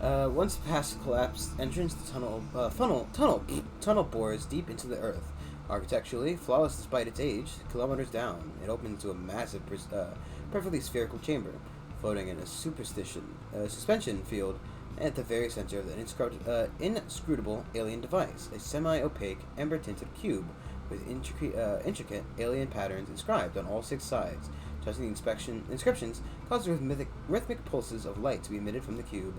Once past the collapsed entrance, the tunnel bores deep into the earth. Architecturally flawless despite its age, kilometers down, it opens into a massive, perfectly spherical chamber, floating in a suspension field at the very center of the inscrutable alien device, a semi-opaque, amber-tinted cube with intricate alien patterns inscribed on all 6 sides. Touching the inscriptions causes rhythmic pulses of light to be emitted from the cube.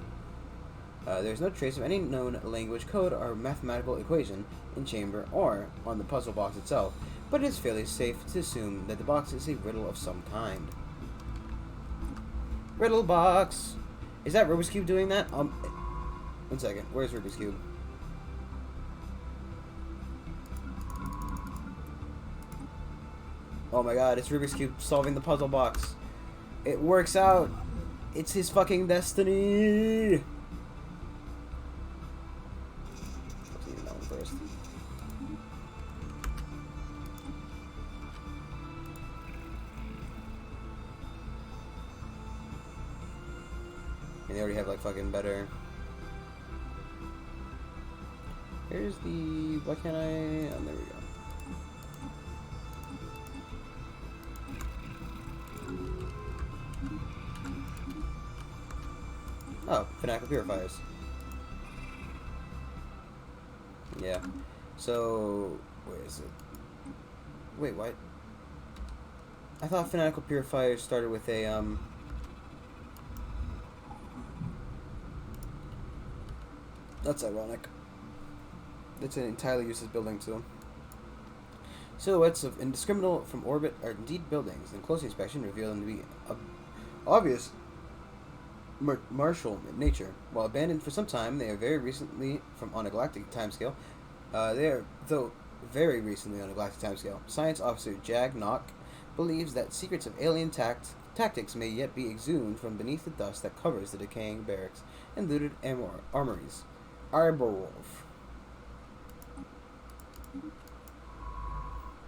There is no trace of any known language, code, or mathematical equation in chamber or on the puzzle box itself, but it is fairly safe to assume that the box is a riddle of some kind. Riddle box! Is that Rubik's Cube doing that? 1 second. Where's Rubik's Cube? Oh my god, it's Rubik's Cube solving the puzzle box. It works out. It's his fucking destiny. Let's need that one first. And they already have like fucking better. Here's the. Why can't I? Oh, there we go. Oh, fanatical purifiers. Yeah. So, where is it? Wait, what? I thought fanatical purifiers started with a That's ironic. It's an entirely useless building too. Silhouettes of indiscriminate from orbit are indeed buildings, and close inspection reveal them to be obvious martial in nature. While abandoned for some time, they are very recently on a galactic timescale. Very recently on a galactic timescale. Science officer Jag Nock believes that secrets of alien tactics may yet be exhumed from beneath the dust that covers the decaying barracks and looted armories. Arborov.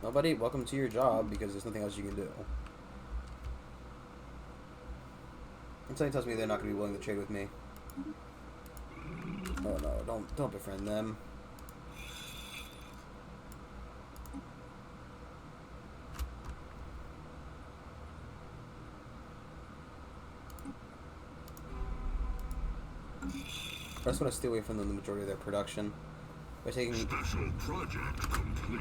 Nobody, welcome to your job because there's nothing else you can do. And something tells me they're not going to be willing to trade with me. Oh no, don't befriend them. I just want to stay away from them the majority of their production. By taking Special project complete.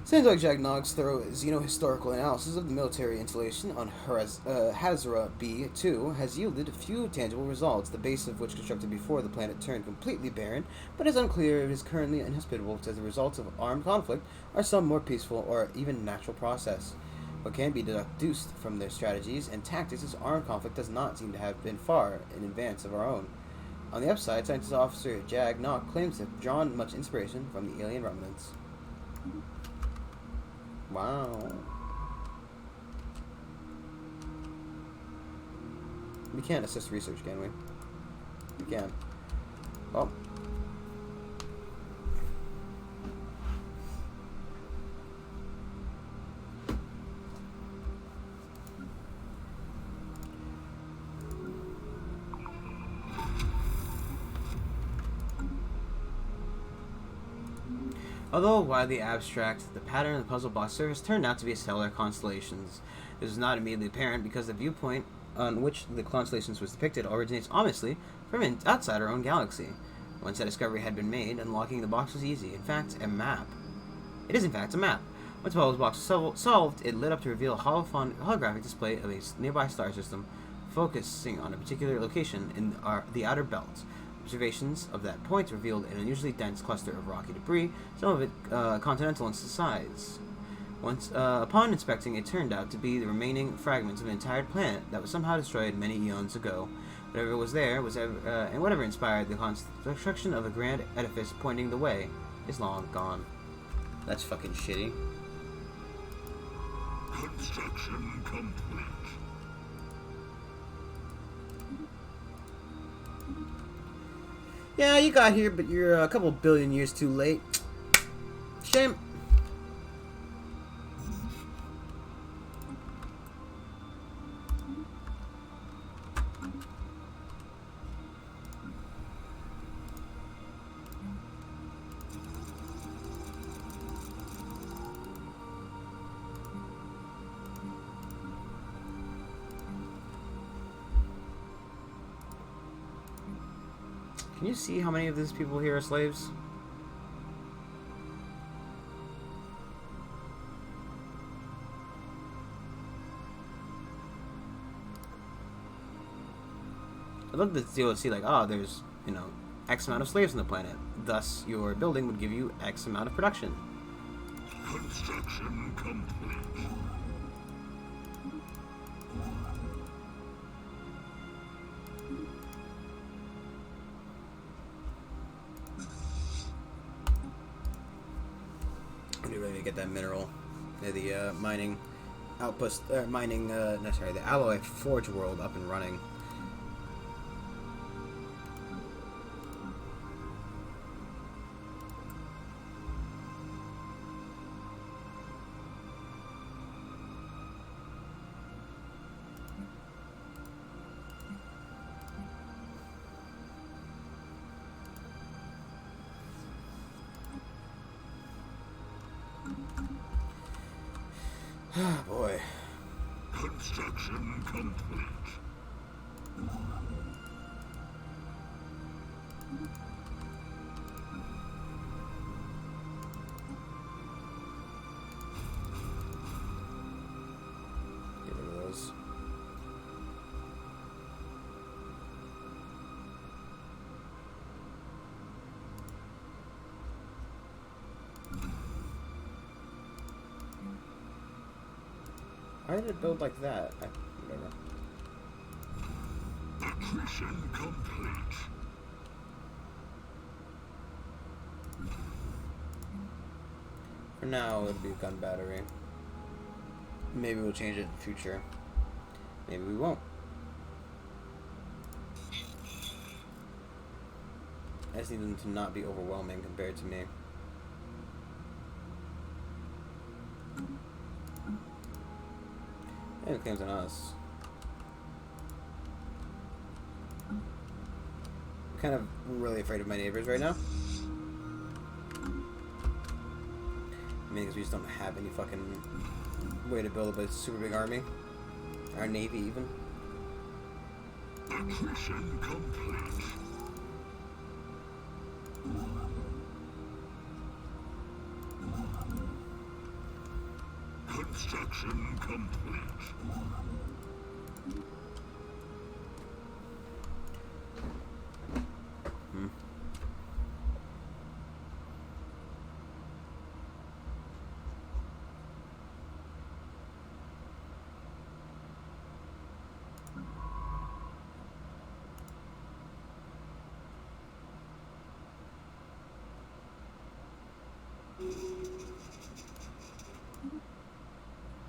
Sounds like Jack Nogg's thorough xenohistorical analysis of the military installation on Hazra B2 has yielded a few tangible results, the base of which constructed before the planet turned completely barren, but is unclear if it is currently inhospitable as the results of armed conflict or some more peaceful or even natural process. What can be deduced from their strategies and tactics is armed conflict does not seem to have been far in advance of our own. On the upside, scientist officer Jag Nock claims to have drawn much inspiration from the alien remnants. Wow. We can't assist research, can we? We can. Oh. Although widely abstract, the pattern of the puzzle box surface turned out to be stellar constellations. This is not immediately apparent because the viewpoint on which the constellations was depicted originates ominously from outside our own galaxy. Once that discovery had been made, unlocking the box was easy. In fact, a map. It is in fact a map. Once the puzzle box was solved, it lit up to reveal a holographic display of a nearby star system, focusing on a particular location in the outer belt. Observations of that point revealed an unusually dense cluster of rocky debris, some of it continental in size. Upon inspecting, it turned out to be the remaining fragments of an entire planet that was somehow destroyed many eons ago. Whatever was there, and whatever inspired the construction of a grand edifice pointing the way, is long gone. That's fucking shitty. Construction complete. Yeah, you got here, but you're a couple billion years too late. Shame. Can you see how many of these people here are slaves? I'd love to be able to see, like, oh, there's, you know, X amount of slaves on the planet. Thus, your building would give you X amount of production. Construction complete. We're ready to get that mineral. The mining outpost, the alloy forge world up and running. Oh boy. Construction complete. Get rid of those. Why did it build like that? Whatever. Accretion complete. For now, it'll be a gun battery. Maybe we'll change it in the future. Maybe we won't. I just need them to not be overwhelming compared to me. And it claims on us. I'm kind of really afraid of my neighbors right now. I mean, because we just don't have any fucking way to build a super big army. Our navy, even. Accretion complete. Construction complete.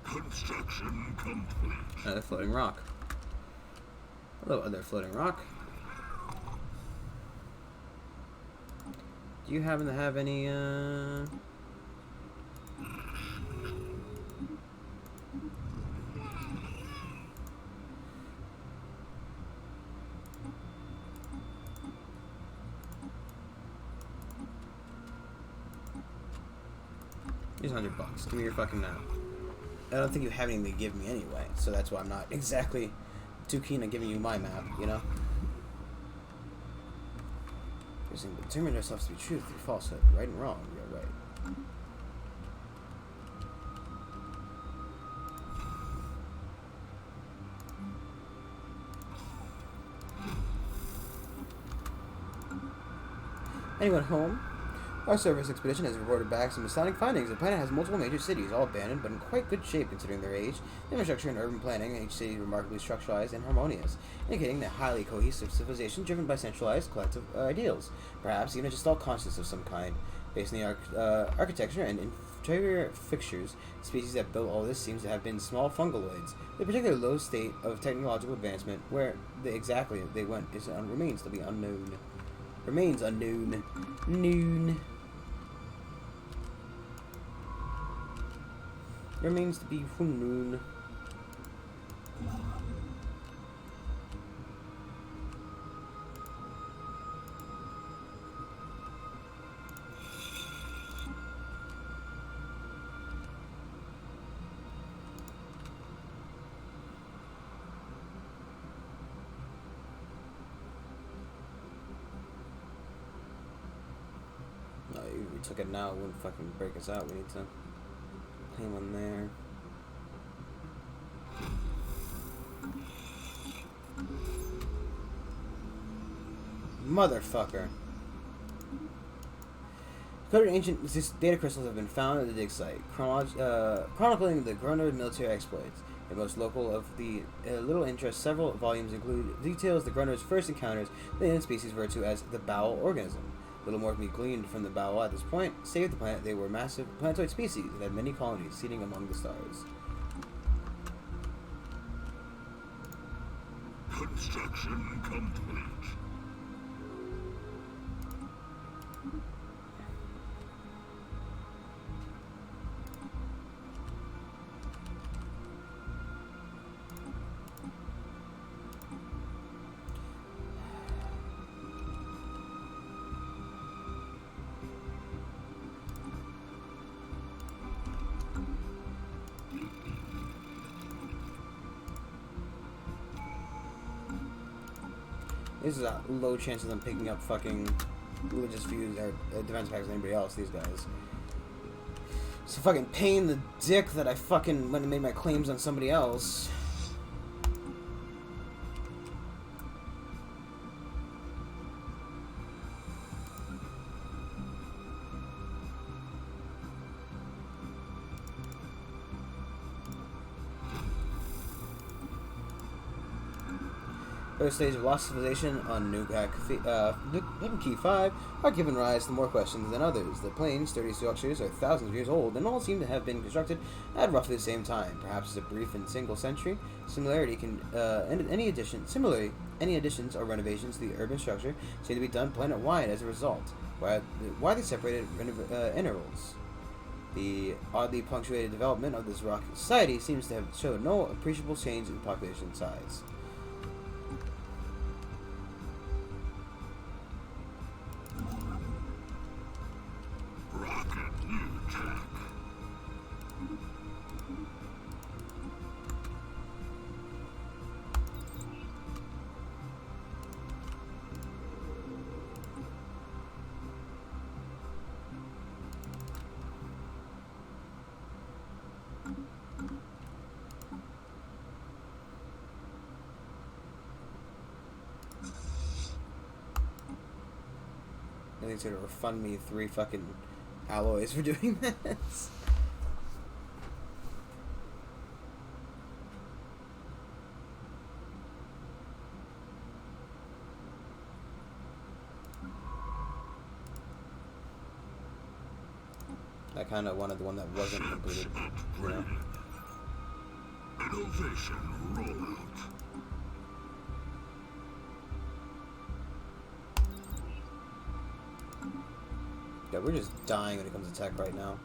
Construction complete. Another floating rock. Hello, other floating rock. Do you happen to have any, Here's $100. Give me your fucking map. I don't think you have anything to give me anyway, so that's why I'm not exactly too keen on giving you my map, you know? You're saying, determine ourselves to be truth through falsehood, right and wrong, you're right. Anyone home? Our service expedition has reported back some astounding findings. The planet has multiple major cities, all abandoned, but in quite good shape considering their age. The infrastructure and urban planning in each city is remarkably structuralized and harmonious, indicating a highly cohesive civilization driven by centralized collective ideals, perhaps even a gestalt consciousness of some kind. Based on the architecture and interior fixtures, the species that built all this seems to have been small fungaloids. The particular low state of technological advancement, where exactly they went, remains to be unknown. Remains unknown. Noon. Remains to be unknown. took it now, it wouldn't fucking break us out. We need to claim one there. Motherfucker. Coded ancient data crystals have been found at the dig site, chronicling the Gruner military exploits. The most local of the little interest, several volumes include details the Grunner's first encounters with the alien species referred to as the bowel organism. Little more can be gleaned from the bowel at this point. Save the planet, they were massive planetoid species that had many colonies seeding among the stars. Construction complete. This is a low chance of them picking up fucking religious views or defense packs than anybody else, these guys. It's a fucking pain in the dick that I fucking went and made my claims on somebody else. First stage of lost civilization on Nuke Key 5 are given rise to more questions than others. The plane's sturdy structures are thousands of years old and all seem to have been constructed at roughly the same time, perhaps as a brief and single century. Similarly, any additions or renovations to the urban structure seem to be done planet-wide as a result. Widely separated intervals. The oddly punctuated development of this rock society seems to have shown no appreciable change in population size. I think it's gonna refund me 3 fucking alloys for doing this. I kind of wanted the one that wasn't completed, you know? Innovation rollout. Yeah, we're just dying when it comes to tech right now.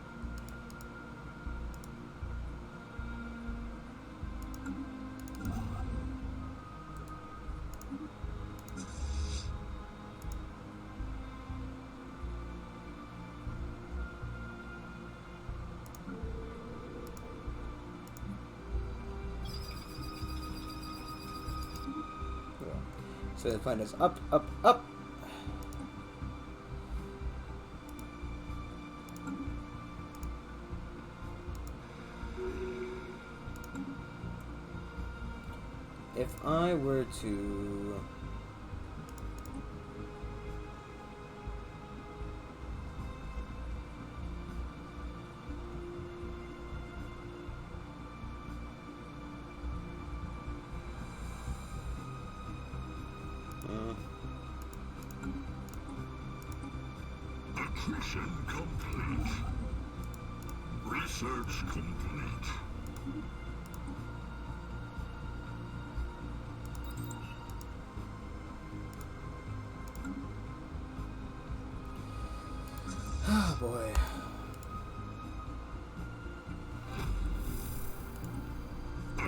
So the planet is up, up, up. If I were to... Attrition complete. Research complete. Oh boy.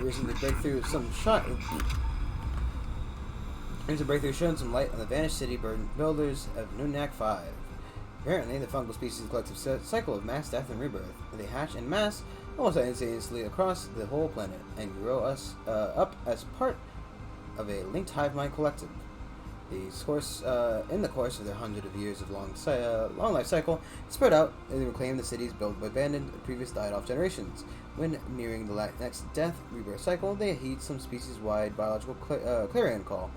Recently breakthrough of some shot. There's a breakthrough showing some light on the vanished city builders of Nunak 5. Apparently, the fungal species' collective cycle of mass death and rebirth. They hatch en masse almost instantaneously across the whole planet and grow us up as part of a linked hive mind collective. In the course of their hundred of years of long life cycle, spread out and reclaim the cities built by abandoned, previous died-off generations. When nearing the next death rebirth cycle, they heed some species-wide biological clarion call.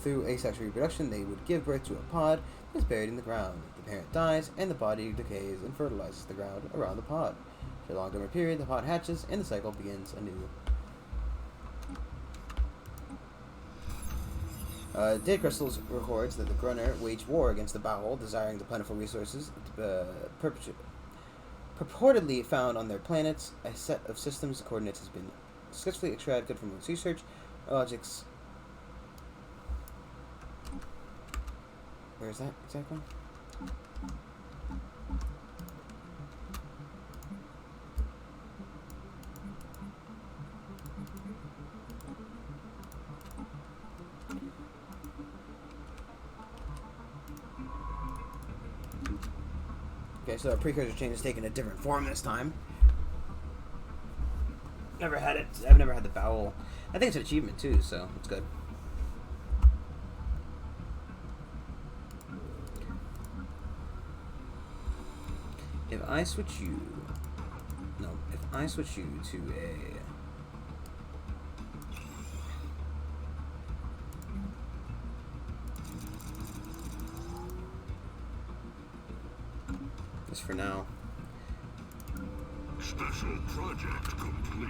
Through asexual reproduction, they would give birth to a pod that is buried in the ground. The parent dies, and the body decays and fertilizes the ground around the pod. For a long-term period, the pod hatches, and the cycle begins anew. Data Crystals records that the Grunner waged war against the Bowel, desiring the plentiful resources purportedly found on their planets. A set of systems coordinates has been successfully extracted from its research. Logics. Where is that exactly? Okay, so our precursor chain is taking a different form this time. Never had it. I've never had the Bowel. I think it's an achievement too, so it's good. If I switch you to a just for now. Special project complete.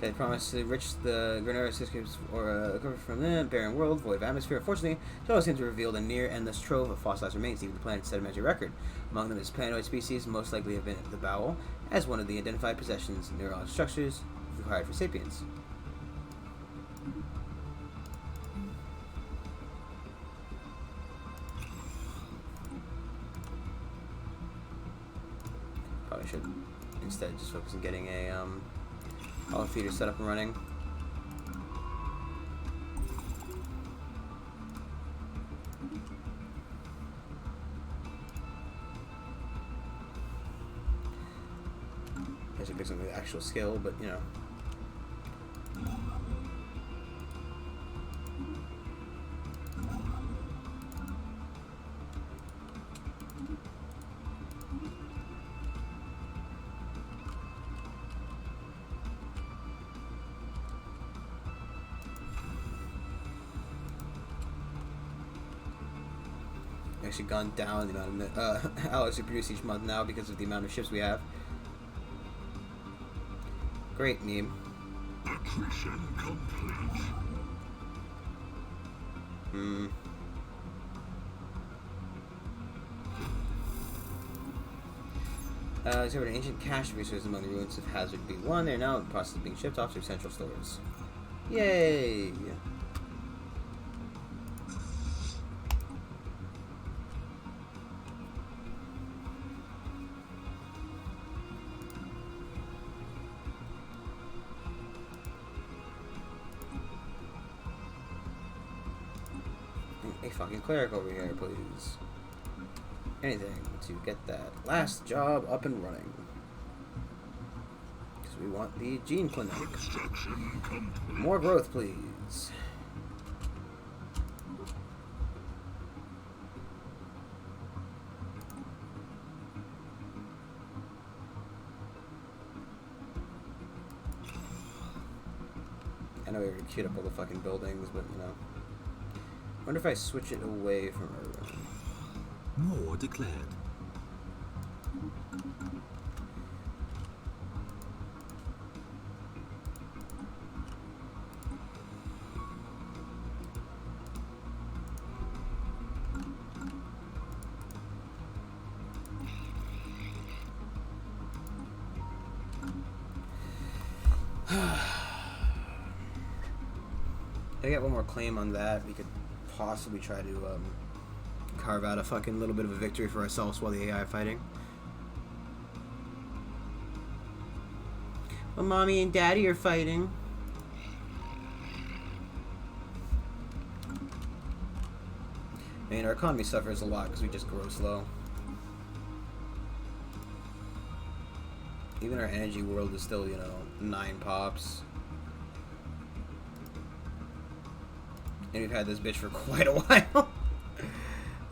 So I promised to enrich the Granera systems or recover from the barren world, void of atmosphere. Unfortunately, Stellaris seems to reveal a near endless trove of fossilized remains, leaving the planet's sedimentary record. Among them is planetoid species, most likely have been the Bowel, as one of the identified possessions, neurological structures required for sapiens. Probably should instead just focus on getting a all the feeders set up and running. Guess it gives them the actual skill, but you know. Actually gone down the amount of alloys we produce each month now because of the amount of ships we have. Great meme. Attrition complete. Discovered an ancient cache of resources among the ruins of Hazard B1. They're now in the process of being shipped off to central stores. Yay! A fucking cleric over here, please. Anything to get that last job up and running. Because we want the gene clinic. More growth, please. I know we already queued up all the fucking buildings, but you know. Wonder if I switch it away from urban. More declared. If I get one more claim on that, we could possibly try to carve out a fucking little bit of a victory for ourselves while the AI fighting. Well, mommy and daddy are fighting. I mean, our economy suffers a lot because we just grow slow. Even our energy world is still, you know, 9 pops. And we've had this bitch for quite a while.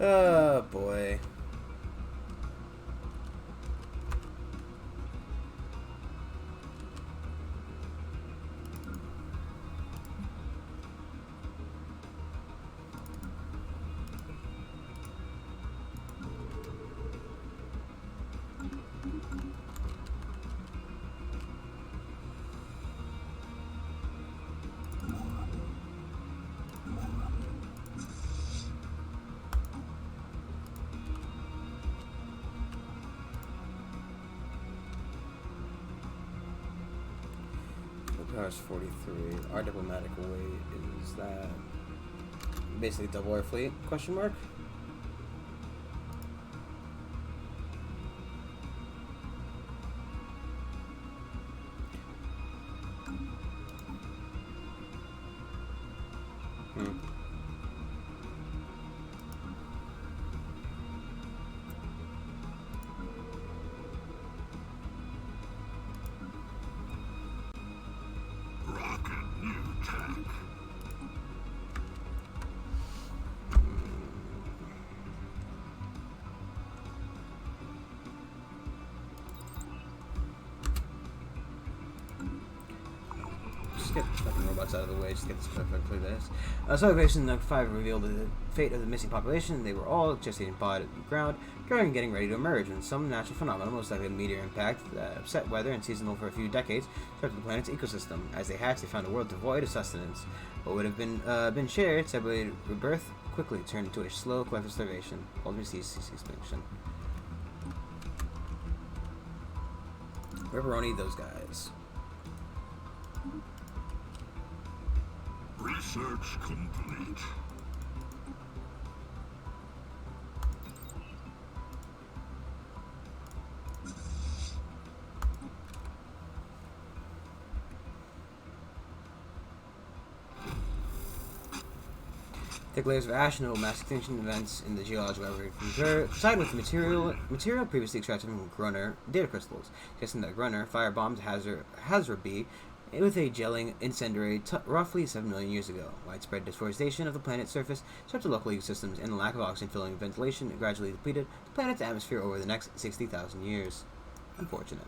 Oh, boy. Power's 43. Our diplomatic weight is that basically double our fleet? Question mark. Get fucking robots out of the way, just get this perfectly this. Celebration Number 5 revealed the fate of the missing population. They were all gestating pod at the ground, growing and getting ready to emerge when some natural phenomenon, most likely a meteor impact, upset weather and seasonal for a few decades, disrupted the planet's ecosystem. As they hatched, they found a world devoid of sustenance. What would have been shared, separated rebirth, quickly turned into a slow collective starvation. Ultimately ceased extinction. Ripperoni, those guys. Research complete. Thick layers of ash and mass extinction events in the geological aggregate coincide with the material previously extracted from Grunner data crystals. Guessing that Grunner firebombed Hazra B with a gelling incendiary roughly 7 million years ago. Widespread deforestation of the planet's surface, disrupted local ecosystems, and the lack of oxygen filling ventilation gradually depleted the planet's atmosphere over the next 60,000 years. Unfortunate.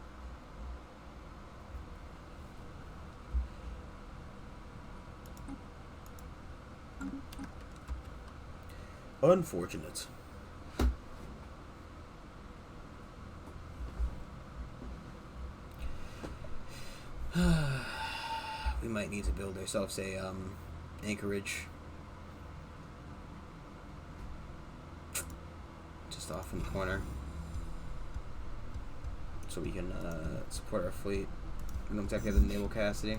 Unfortunate. We might need to build ourselves a anchorage just off in the corner so we can support our fleet. We don't exactly have the naval capacity.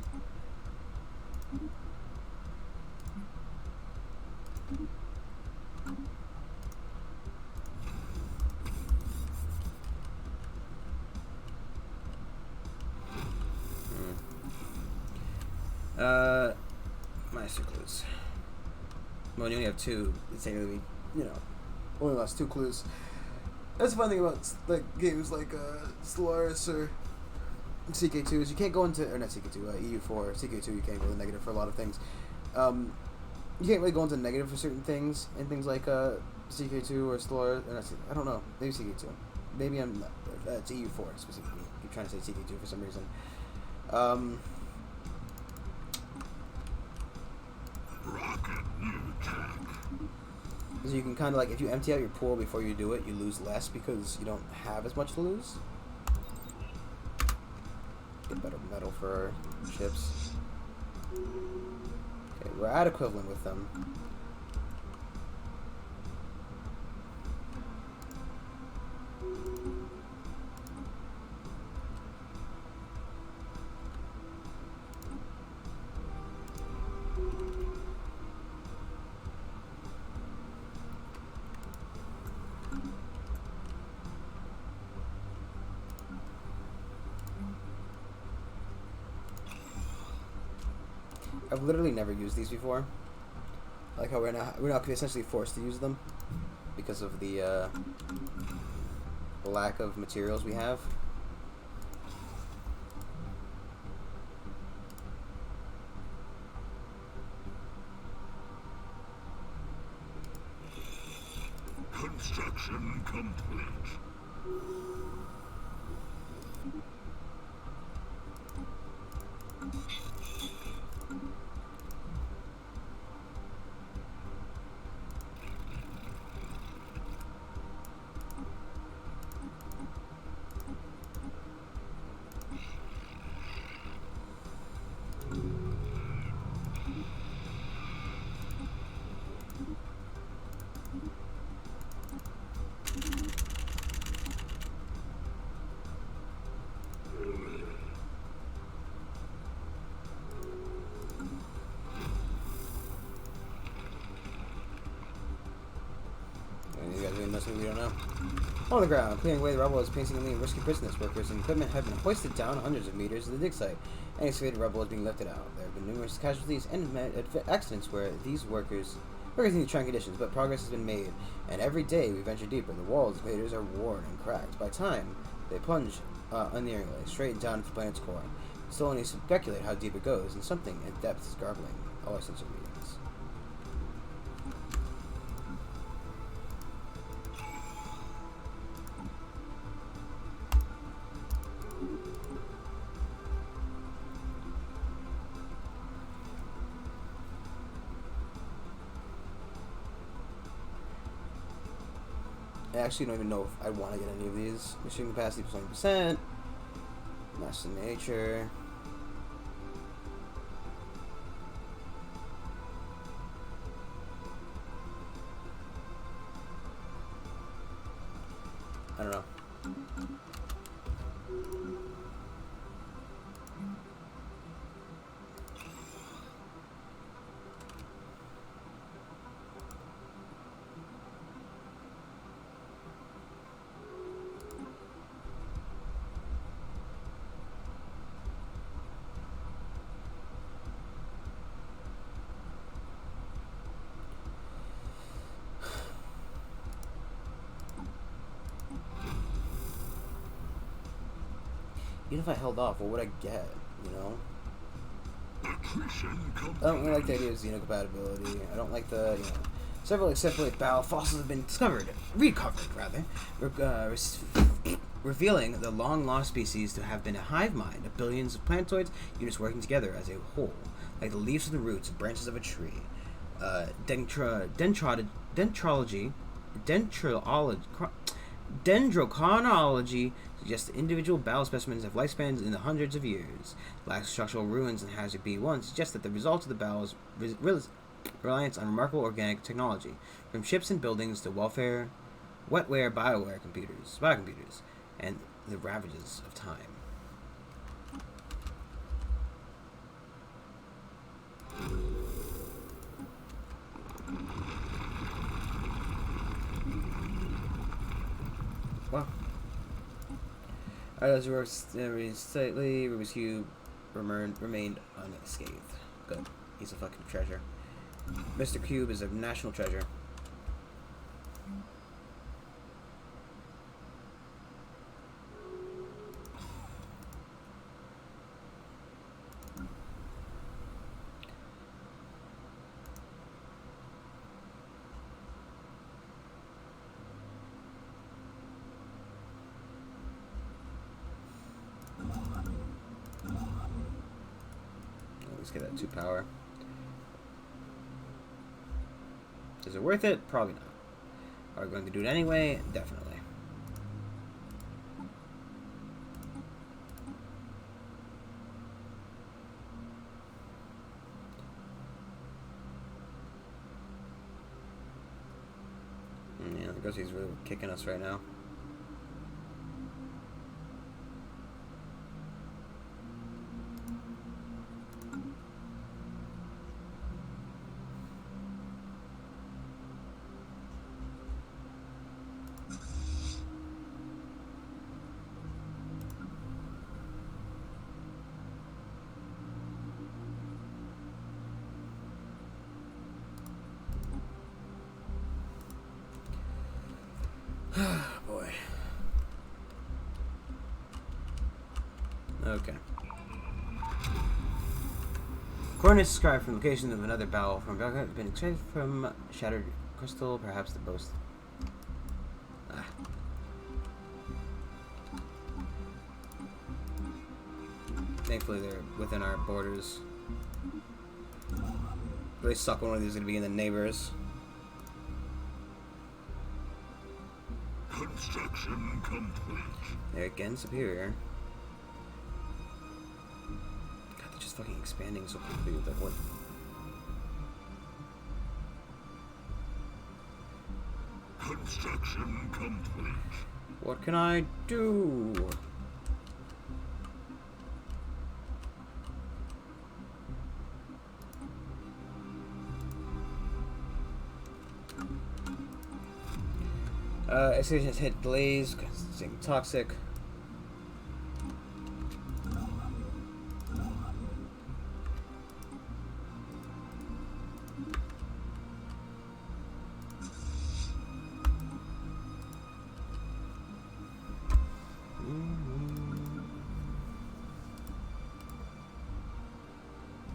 Master clues. Well, you only have 2. It's technically, only lost 2 clues. That's the fun thing about like games like Stellaris or CK2 is you can't go into, or not CK2, EU4, CK2 you can't go to negative for a lot of things. You can't really go into negative for certain things, and things like CK2 or Stellaris, or not, I don't know, maybe CK2. Maybe I'm not, it's EU4 specifically. I keep trying to say CK2 for some reason. So you can kind of like, if you empty out your pool before you do it, you lose less because you don't have as much to lose. Get better metal for our ships. Okay, we're at equivalent with them. I've literally never used these before. I like how we're not essentially forced to use them because of the lack of materials we have. Extraction complete. You guys really know something we don't know. On the ground, clearing away the rubble is painstakingly and risky business. Workers and equipment have been hoisted down hundreds of meters to the dig site, and excavated rubble is being lifted out. There have been numerous casualties and accidents where these workers in trying conditions, but progress has been made, and every day we venture deeper. The walls of craters are worn and cracked. By time, they plunge unerringly straight down to the planet's core. Still only speculate how deep it goes, and something in depth is garbling all our sense of readings. I actually don't even know if I want to get any of these. Machine capacity plus 20%. Mass in nature. I don't know. Even if I held off, what would I get? You know? I don't really like the idea of xenocompatibility. I don't like the, several exceptionally battle fossils have been recovered rather, revealing the long-lost species to have been a hive mind of billions of planetoids units working together as a whole, like the leaves and the roots and branches of a tree. Dendrochronology suggests that individual battle specimens have lifespans in the hundreds of years. Lack of structural ruins in Hazard B1 suggests that the result of the battle's reliance on remarkable organic technology, from ships and buildings to wetware, biocomputers, and the ravages of time. Well, alright, those works slightly. Rubik's Cube remained unscathed. Good. He's a fucking treasure. Mr. Cube is a national treasure. Let's get that 2 power. Is it worth it? Probably not. Are we going to do it anyway? Definitely. Yeah, I guess he's really kicking us right now. Boy. Okay. Coordinates described from location of another battle from Belgrade have been extracted from shattered crystal, perhaps the boast. Thankfully, they're within our borders. Really suck when one of these is going to be in the neighbors. Construction complete. There again, superior. God, they're just fucking expanding so quickly. Like, what? Construction complete. What can I do? Execution has hit delays, consisting toxic.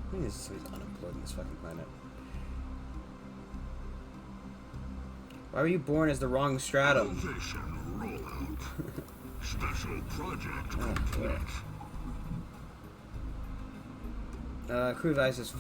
I think this is unemployed on this fucking planet. Why were you born as the wrong stratum? Elevation rollout. Special project complete. Crew advises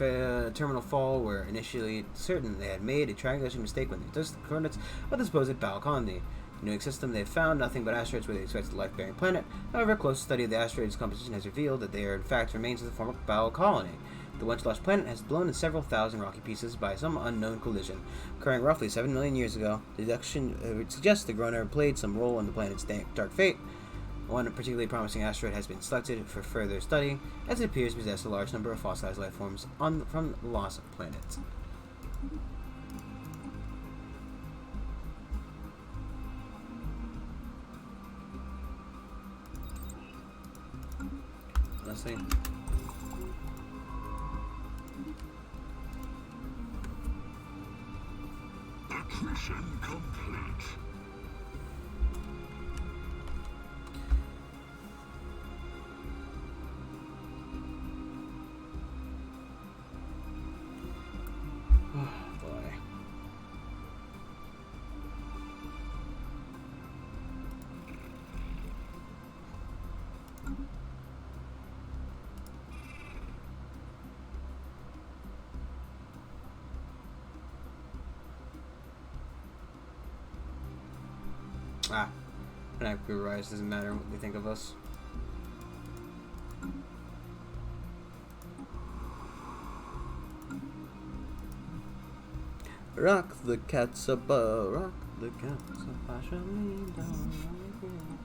terminal fall were initially certain they had made a triangulation mistake when they adjusted the coordinates of the supposed Bowel colony. The new system they found nothing but asteroids where they expected a life-bearing planet. However, a close study of the asteroids' composition has revealed that they are in fact remains of the former Bowel colony. The once lost planet has blown in several thousand rocky pieces by some unknown collision, occurring roughly 7 million years ago. The deduction suggests the Groner played some role in the planet's dark fate. One particularly promising asteroid has been selected for further study, as it appears to possess a large number of fossilized life forms from lost planets. Let's see. Accretion complete. Oh boy. An accurate rise doesn't matter what they think of us. Rock the cats above, rock the cats above, I shall lean down again.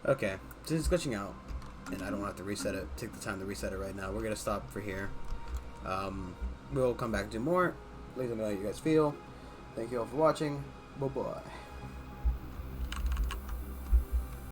Okay, so it's glitching out, and I don't have to reset it. Take the time to reset it right now. We're gonna stop for here. We'll come back and do more. Please let me know how you guys feel. Thank you all for watching. Bye bye.